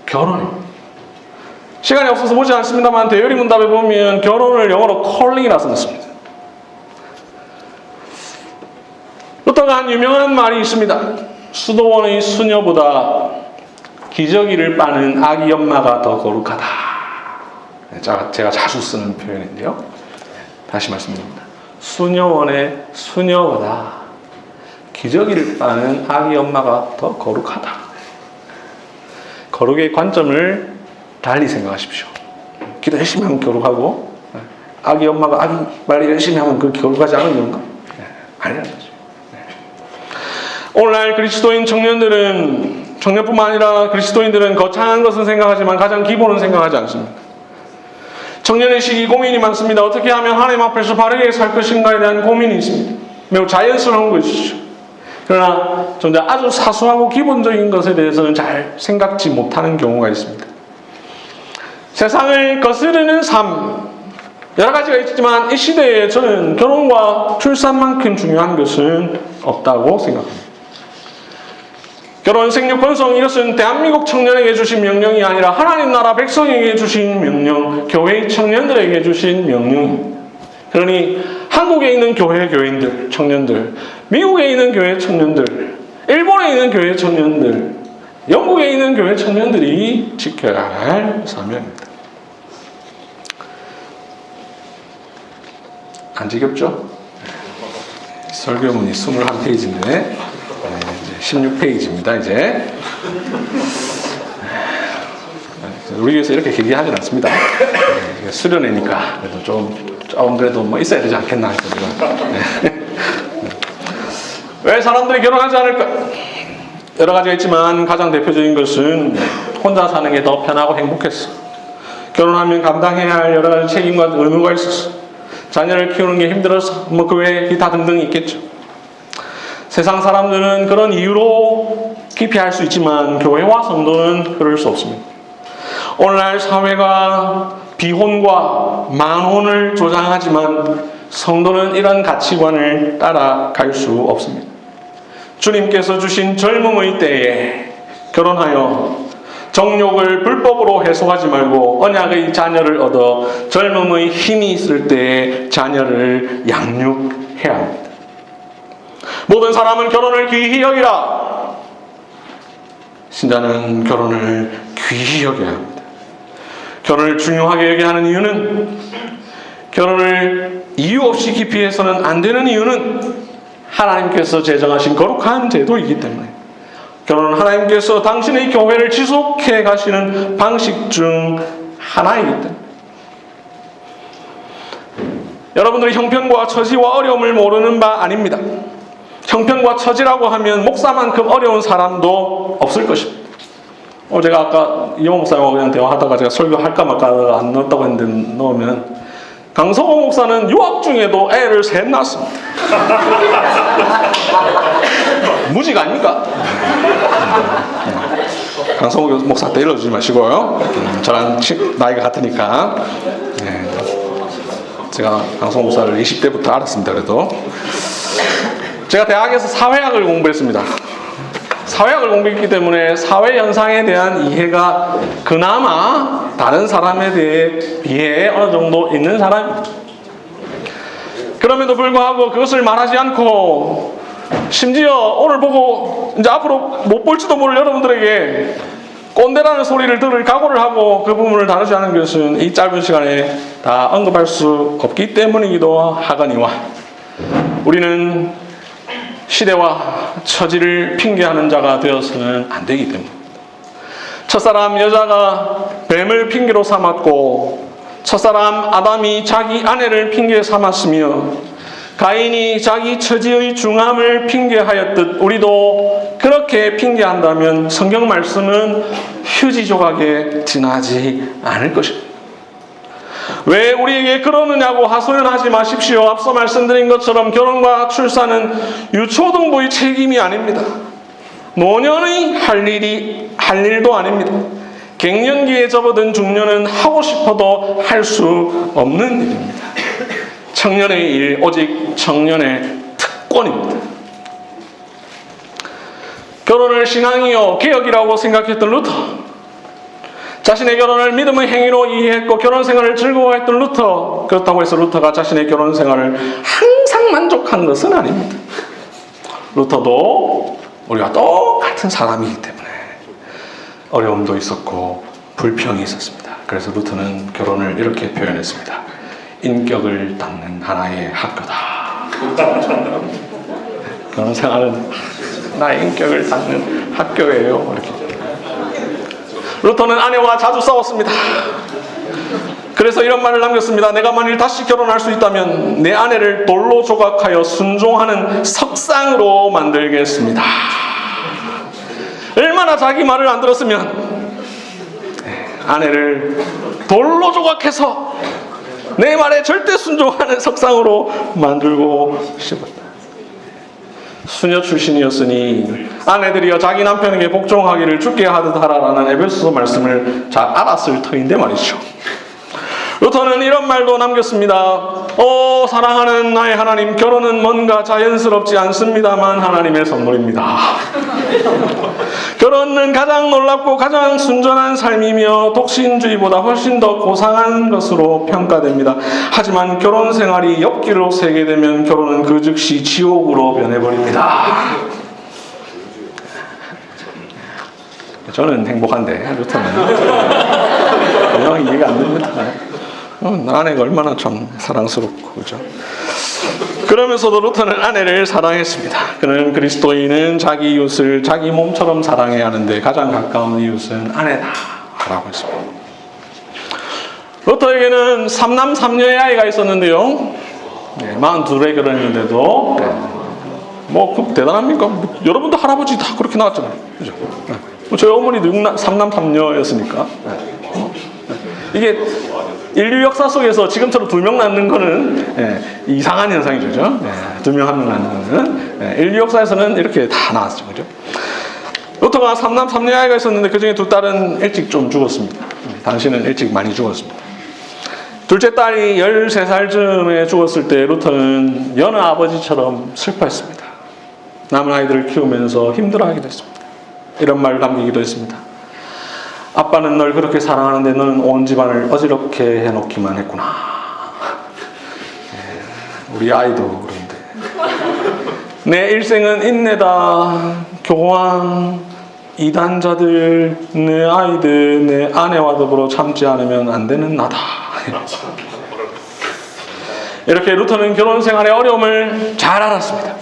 결혼입니다. 시간이 없어서 보지 않습니다만 대열이 문답에 보면 결혼을 영어로 콜링이라 썼습니다. 루터가 한 유명한 말이 있습니다. 수도원의 수녀보다 기저귀를 빠는 아기 엄마가 더 거룩하다. 제가 자주 쓰는 표현인데요. 다시 말씀드립니다. 수녀원의 수녀보다 기저귀를 빠는 아기 엄마가 더 거룩하다. 거룩의 관점을 달리 생각하십시오. 기도 열심히 하면 거룩하고, 아기 엄마가 아기 빨리 열심히 하면 그렇게 거룩하지 않은 건가? 아니라는 거죠. 오늘날 그리스도인 청년들은, 청년뿐만 아니라 그리스도인들은 거창한 것은 생각하지만 가장 기본은 생각하지 않습니다. 청년의 시기 고민이 많습니다. 어떻게 하면 하나님 앞에서 바르게 살 것인가에 대한 고민이 있습니다. 매우 자연스러운 것이죠. 그러나 아주 사소하고 기본적인 것에 대해서는 잘 생각지 못하는 경우가 있습니다. 세상을 거스르는 삶, 여러 가지가 있지만 이 시대에 저는 결혼과 출산만큼 중요한 것은 없다고 생각합니다. 결혼, 생육, 번성, 이것은 대한민국 청년에게 주신 명령이 아니라 하나님 나라 백성에게 주신 명령, 교회 청년들에게 주신 명령입니다. 그러니 한국에 있는 교인들, 청년들, 미국에 있는 교회 청년들, 일본에 있는 교회 청년들, 영국에 있는 교회 청년들이 지켜야 할 사명입니다. 안 지겹죠? 설교문이 21페이지인데 16페이지입니다. 이제 우리 교회에서 이렇게 얘기하진 않습니다. 수련회니까 그래도 좀 그래도 뭐 있어야 되지 않겠나 해서 제가. 왜 사람들이 결혼하지 않을까? 여러 가지가 있지만 가장 대표적인 것은 혼자 사는 게 더 편하고 행복했어. 결혼하면 감당해야 할 여러 가지 책임과 의무가 있었어. 자녀를 키우는 게 힘들어서 뭐 그 외에 기타 등등이 있겠죠. 세상 사람들은 그런 이유로 기피할 수 있지만 교회와 성도는 그럴 수 없습니다. 오늘날 사회가 비혼과 만혼을 조장하지만 성도는 이런 가치관을 따라갈 수 없습니다. 주님께서 주신 젊음의 때에 결혼하여 정욕을 불법으로 해소하지 말고 언약의 자녀를 얻어 젊음의 힘이 있을 때에 자녀를 양육해야 합니다. 모든 사람은 결혼을 귀히 여기라. 신자는 결혼을 귀히 여겨야 합니다. 결혼을 중요하게 여겨야 하는 이유는, 결혼을 이유 없이 기피해서는 안 되는 이유는 하나님께서 제정하신 거룩한 제도이기 때문에, 결혼은 하나님께서 당신의 교회를 지속해 가시는 방식 중 하나이기 때문에. 여러분들이 형편과 처지와 어려움을 모르는 바 아닙니다. 형편과 처지라고 하면 목사만큼 어려운 사람도 없을 것입니다. 제가 아까 이용 목사님하고 그냥 대화하다가 제가 설교할까 말까 하다가 안 넣었다고 했는데 넣으면, 강성호 목사는 유학 중에도 애를 셋 낳았습니다. 무지가 아닙니까? 강성호 목사 때 일러주지 마시고요. 저랑 나이가 같으니까. 제가 강성호 목사를 20대부터 알았습니다. 그래도 제가 대학에서 사회학을 공부했습니다. 사회학을 공부했기 때문에 사회 현상에 대한 이해가 그나마 다른 사람에 비해 어느 정도 있는 사람입니다. 그럼에도 불구하고 그것을 말하지 않고, 심지어 오늘 보고 이제 앞으로 못 볼지도 모를 여러분들에게 꼰대라는 소리를 들을 각오를 하고 그 부분을 다루지 않은 것은 이 짧은 시간에 다 언급할 수 없기 때문이기도 하거니와, 우리는 시대와 처지를 핑계하는 자가 되어서는 안 되기 때문입니다. 첫사람 여자가 뱀을 핑계로 삼았고, 첫사람 아담이 자기 아내를 핑계 삼았으며, 가인이 자기 처지의 중함을 핑계하였듯 우리도 그렇게 핑계한다면 성경 말씀은 휴지 조각에 지나지 않을 것입니다. 왜 우리에게 그러느냐고 하소연하지 마십시오. 앞서 말씀드린 것처럼 결혼과 출산은 유초등부의 책임이 아닙니다. 노년의 할 일도 아닙니다. 갱년기에 접어든 중년은 하고 싶어도 할 수 없는 일입니다. 청년의 일, 오직 청년의 특권입니다. 결혼을 신앙이요 개혁이라고 생각했던 루터, 자신의 결혼을 믿음의 행위로 이해했고 결혼 생활을 즐거워했던 루터, 그렇다고 해서 루터가 자신의 결혼 생활을 항상 만족한 것은 아닙니다. 루터도 우리가 똑같은 사람이기 때문에 어려움도 있었고 불평이 있었습니다. 그래서 루터는 결혼을 이렇게 표현했습니다. 인격을 닦는 하나의 학교다. 결혼 생활은 나의 인격을 닦는 학교예요. 이렇게. 루터는 아내와 자주 싸웠습니다. 그래서 이런 말을 남겼습니다. 내가 만일 다시 결혼할 수 있다면 내 아내를 돌로 조각하여 순종하는 석상으로 만들겠습니다. 얼마나 자기 말을 안 들었으면 아내를 돌로 조각해서 내 말에 절대 순종하는 석상으로 만들고 싶었다. 수녀 출신이었으니 아내들이여 자기 남편에게 복종하기를 주께 하듯 하라라는 에베소서 말씀을 잘 알았을 터인데 말이죠. 루터는 이런 말도 남겼습니다. 오 사랑하는 나의 하나님, 결혼은 뭔가 자연스럽지 않습니다만 하나님의 선물입니다. 결혼은 가장 놀랍고 가장 순전한 삶이며 독신주의보다 훨씬 더 고상한 것으로 평가됩니다. 하지만 결혼 생활이 옆길로 새게 되면 결혼은 그 즉시 지옥으로 변해버립니다. 저는 행복한데 루터는 그냥 이해가 안 됩니다. 아내가 얼마나 참 사랑스럽고 그죠? 그러면서도 루터는 아내를 사랑했습니다. 그는 그리스도인은 자기 이웃을 자기 몸처럼 사랑해야 하는데 가장 가까운 이웃은 아내다라고 했습니다. 루터에게는 3남 3녀의 아이가 있었는데요. 42에 결혼했는데도 뭐 대단합니까? 여러분도 할아버지 다 그렇게 나왔잖아요. 그죠? 저희 어머니도 3남 3녀였으니까. 이게 인류 역사 속에서 지금처럼 2명 낳는 거는 이상한 현상이죠. 2명 1명 낳는 거는 인류 역사에서는 이렇게 다 나왔죠. 그죠? 루터가 3남 3녀 아이가 있었는데 그 중에 2딸은 일찍 좀 죽었습니다. 당신은 일찍 많이 죽었습니다. 둘째 딸이 13살쯤에 죽었을 때 루터는 여느 아버지처럼 슬퍼했습니다. 남은 아이들을 키우면서 힘들어하기도 했습니다. 이런 말을 남기기도 했습니다. 아빠는 널 그렇게 사랑하는데 너는 온 집안을 어지럽게 해놓기만 했구나. 우리 아이도 그런데 내 일생은 인내다. 교황, 이단자들, 내 아이들, 내 아내와 더불어 참지 않으면 안 되는 나다. 이렇게 루터는 결혼 생활의 어려움을 잘 알았습니다.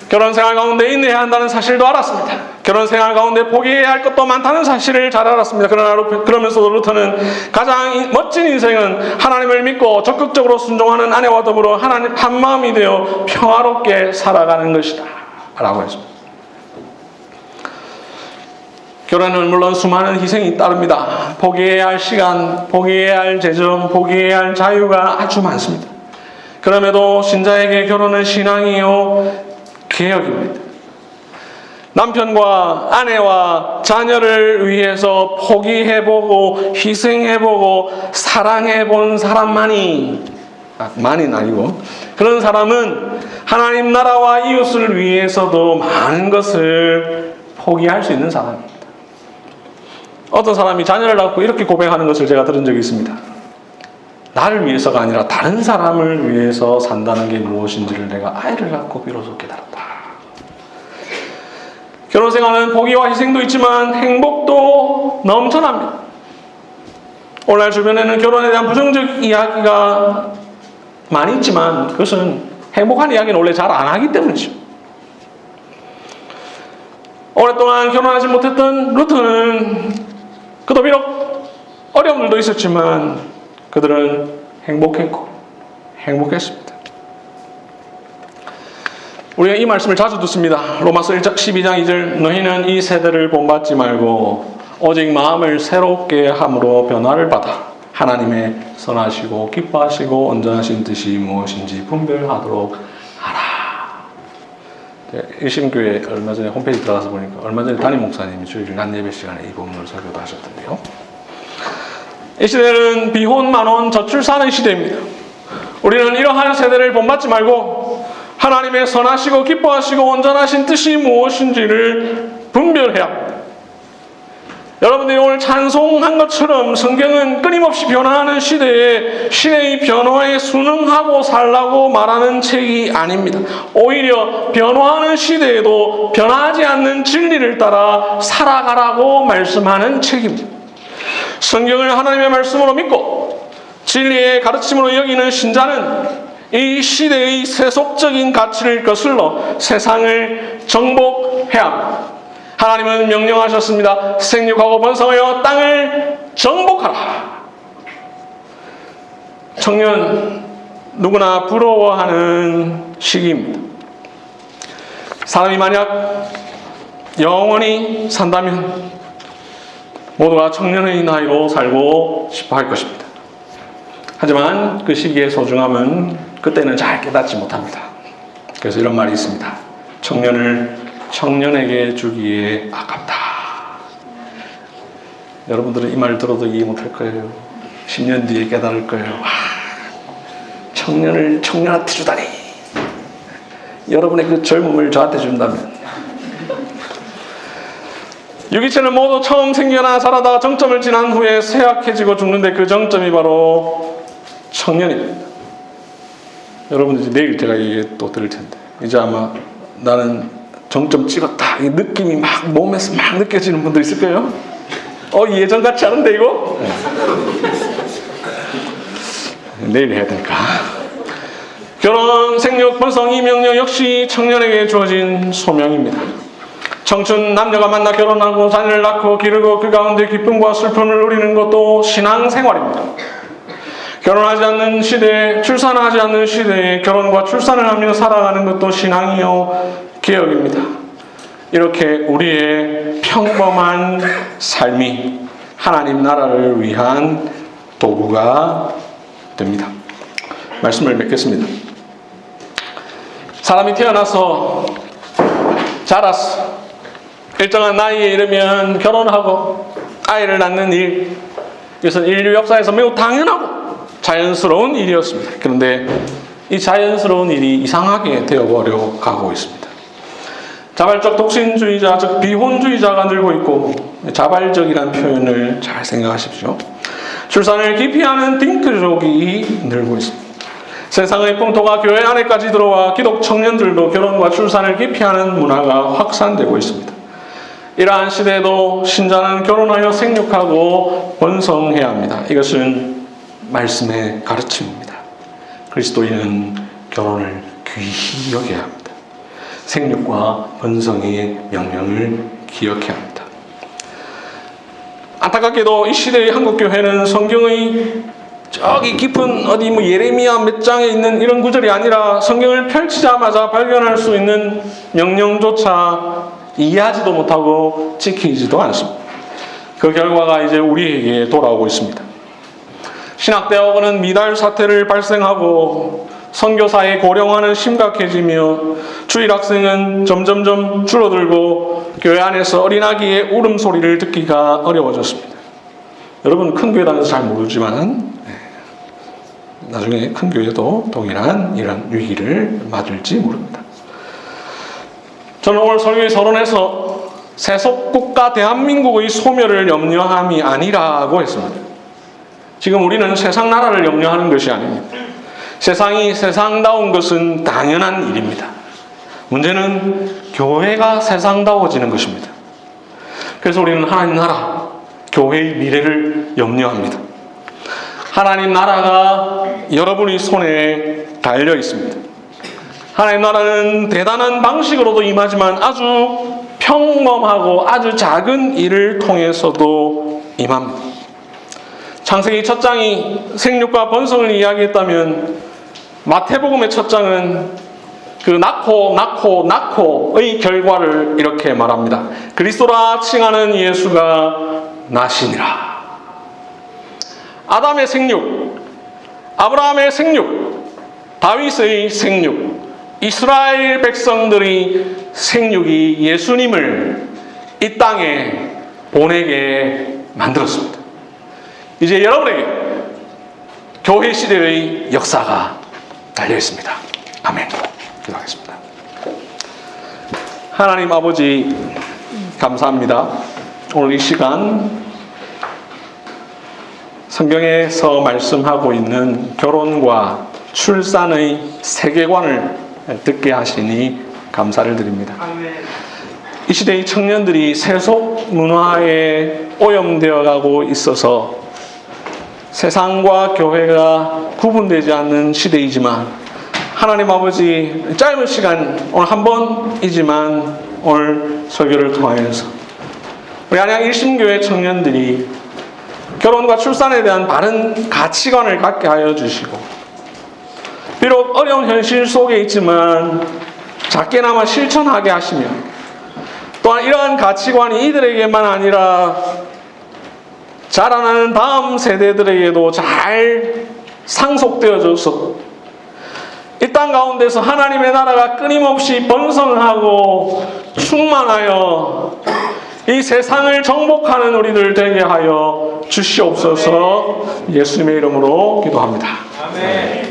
결혼 생활 가운데 인내해야 한다는 사실도 알았습니다. 결혼 생활 가운데 포기해야 할 것도 많다는 사실을 잘 알았습니다. 그러면서도 루터는 가장 멋진 인생은 하나님을 믿고 적극적으로 순종하는 아내와 더불어 하나님 한 마음이 되어 평화롭게 살아가는 것이다 라고 했습니다. 결혼은 물론 수많은 희생이 따릅니다. 포기해야 할 시간, 포기해야 할 재정, 포기해야 할 자유가 아주 많습니다. 그럼에도 신자에게 결혼은 신앙이요 개혁입니다. 남편과 아내와 자녀를 위해서 포기해보고 희생해보고 사랑해본 사람만이 많이는 아니고 그런 사람은 하나님 나라와 이웃을 위해서도 많은 것을 포기할 수 있는 사람입니다. 어떤 사람이 자녀를 낳고 이렇게 고백하는 것을 제가 들은 적이 있습니다. 나를 위해서가 아니라 다른 사람을 위해서 산다는 게 무엇인지를 내가 아이를 갖고 비로소 깨달았다. 결혼생활은 포기와 희생도 있지만 행복도 넘쳐납니다. 오늘날 주변에는 결혼에 대한 부정적 이야기가 많이 있지만 그것은 행복한 이야기는 원래 잘 안 하기 때문이죠. 오랫동안 결혼하지 못했던 루터는 그도 비록 어려움들도 있었지만 그들은 행복했고 행복했습니다. 우리가 이 말씀을 자주 듣습니다. 로마서 12장 2절, 너희는 이 세대를 본받지 말고 오직 마음을 새롭게 함으로 변화를 받아 하나님의 선하시고 기뻐하시고 온전하신 뜻이 무엇인지 분별하도록 하라. 일심교회 얼마 전에 홈페이지 들어가서 보니까 얼마 전에 담임 목사님이 주일 낮 예배 시간에 이 부분을 설교도 하셨던데요. 이 시대는 비혼, 만혼, 저출산의 시대입니다. 우리는 이러한 세대를 본받지 말고 하나님의 선하시고 기뻐하시고 온전하신 뜻이 무엇인지를 분별해야 합니다. 여러분들이 오늘 찬송한 것처럼 성경은 끊임없이 변화하는 시대에 시대의 변화에 순응하고 살라고 말하는 책이 아닙니다. 오히려 변화하는 시대에도 변하지 않는 진리를 따라 살아가라고 말씀하는 책입니다. 성경을 하나님의 말씀으로 믿고 진리의 가르침으로 여기는 신자는 이 시대의 세속적인 가치를 거슬러 세상을 정복해야 합니다. 하나님은 명령하셨습니다. 생육하고 번성하여 땅을 정복하라. 청년 누구나 부러워하는 시기입니다. 사람이 만약 영원히 산다면 모두가 청년의 나이로 살고 싶어 할 것입니다. 하지만 그 시기의 소중함은 그때는 잘 깨닫지 못합니다. 그래서 이런 말이 있습니다. 청년을 청년에게 주기에 아깝다. 여러분들은 이 말 들어도 이해 못할 거예요. 10년 뒤에 깨달을 거예요. 와, 청년을 청년한테 주다니. 여러분의 그 젊음을 저한테 준다면. 유기체는 모두 처음 생겨나 자라다가 정점을 지난 후에 쇠약해지고 죽는데 그 정점이 바로 청년입니다. 여러분들 내일 제가 이게 또 들을 텐데 이제 아마 나는 정점 찍었다 이 느낌이 막 몸에서 막 느껴지는 분들 있을 거예요. 예전 같지 않은데 이거? 내일 해야 되니까. 결혼, 생육, 번성, 이 명령 역시 청년에게 주어진 소명입니다. 청춘 남녀가 만나 결혼하고 자녀를 낳고 기르고 그 가운데 기쁨과 슬픔을 누리는 것도 신앙생활입니다. 결혼하지 않는 시대에, 출산하지 않는 시대에 결혼과 출산을 하며 살아가는 것도 신앙이요 개혁입니다. 이렇게 우리의 평범한 삶이 하나님 나라를 위한 도구가 됩니다. 말씀을 맺겠습니다. 사람이 태어나서 자라서 일정한 나이에 이르면 결혼하고 아이를 낳는 일, 이것은 인류 역사에서 매우 당연하고 자연스러운 일이었습니다. 그런데 이 자연스러운 일이 이상하게 되어버려 가고 있습니다. 자발적 독신주의자, 즉 비혼주의자가 늘고 있고, 자발적이라는 표현을 잘 생각하십시오. 출산을 기피하는 딩크족이 늘고 있습니다. 세상의 풍토가 교회 안에까지 들어와 기독 청년들도 결혼과 출산을 기피하는 문화가 확산되고 있습니다. 이러한 시대에도 신자는 결혼하여 생육하고 번성해야 합니다. 이것은 말씀의 가르침입니다. 그리스도인은 결혼을 귀히 여겨야 합니다. 생육과 번성의 명령을 기억해야 합니다. 안타깝게도 이 시대의 한국교회는 성경의 저기 깊은 어디 예레미야 몇 장에 있는 이런 구절이 아니라 성경을 펼치자마자 발견할 수 있는 명령조차 이해하지도 못하고 지키지도 않습니다. 그 결과가 이제 우리에게 돌아오고 있습니다. 신학대학원은 미달 사태를 발생하고 선교사의 고령화는 심각해지며 주일학생은 점점점 줄어들고 교회 안에서 어린아기의 울음소리를 듣기가 어려워졌습니다. 여러분 큰 교회 다녀서 잘 모르지만 나중에 큰 교회도 동일한 이런 위기를 맞을지 모릅니다. 저는 오늘 설교의 서론에서 세속국가 대한민국의 소멸을 염려함이 아니라고 했습니다. 지금 우리는 세상 나라를 염려하는 것이 아닙니다. 세상이 세상다운 것은 당연한 일입니다. 문제는 교회가 세상다워지는 것입니다. 그래서 우리는 하나님 나라, 교회의 미래를 염려합니다. 하나님 나라가 여러분의 손에 달려 있습니다. 하나님 나라는 대단한 방식으로도 임하지만 아주 평범하고 아주 작은 일을 통해서도 임합니다. 창세기 첫 장이 생육과 번성을 이야기했다면 마태복음의 첫 장은 그 낳고의 결과를 이렇게 말합니다. 그리스도라 칭하는 예수가 나시니라. 아담의 생육, 아브라함의 생육, 다윗의 생육, 이스라엘 백성들의 생육이 예수님을 이 땅에 보내게 만들었습니다. 이제 여러분에게 교회 시대의 역사가 달려 있습니다. 아멘. 기도하겠습니다. 하나님 아버지 감사합니다. 오늘 이 시간 성경에서 말씀하고 있는 결혼과 출산의 세계관을 듣게 하시니 감사를 드립니다. 이 시대의 청년들이 세속 문화에 오염되어 가고 있어서 세상과 교회가 구분되지 않는 시대이지만 하나님 아버지 짧은 시간 오늘 한 번이지만 오늘 설교를 통하여서 우리 안양 일심교회 청년들이 결혼과 출산에 대한 바른 가치관을 갖게 하여 주시고 비록 어려운 현실 속에 있지만 작게나마 실천하게 하시며 또한 이러한 가치관이 이들에게만 아니라 자라나는 다음 세대들에게도 잘 상속되어져서 이 땅 가운데서 하나님의 나라가 끊임없이 번성하고 충만하여 이 세상을 정복하는 우리들 되게 하여 주시옵소서. 예수님의 이름으로 기도합니다. 아멘.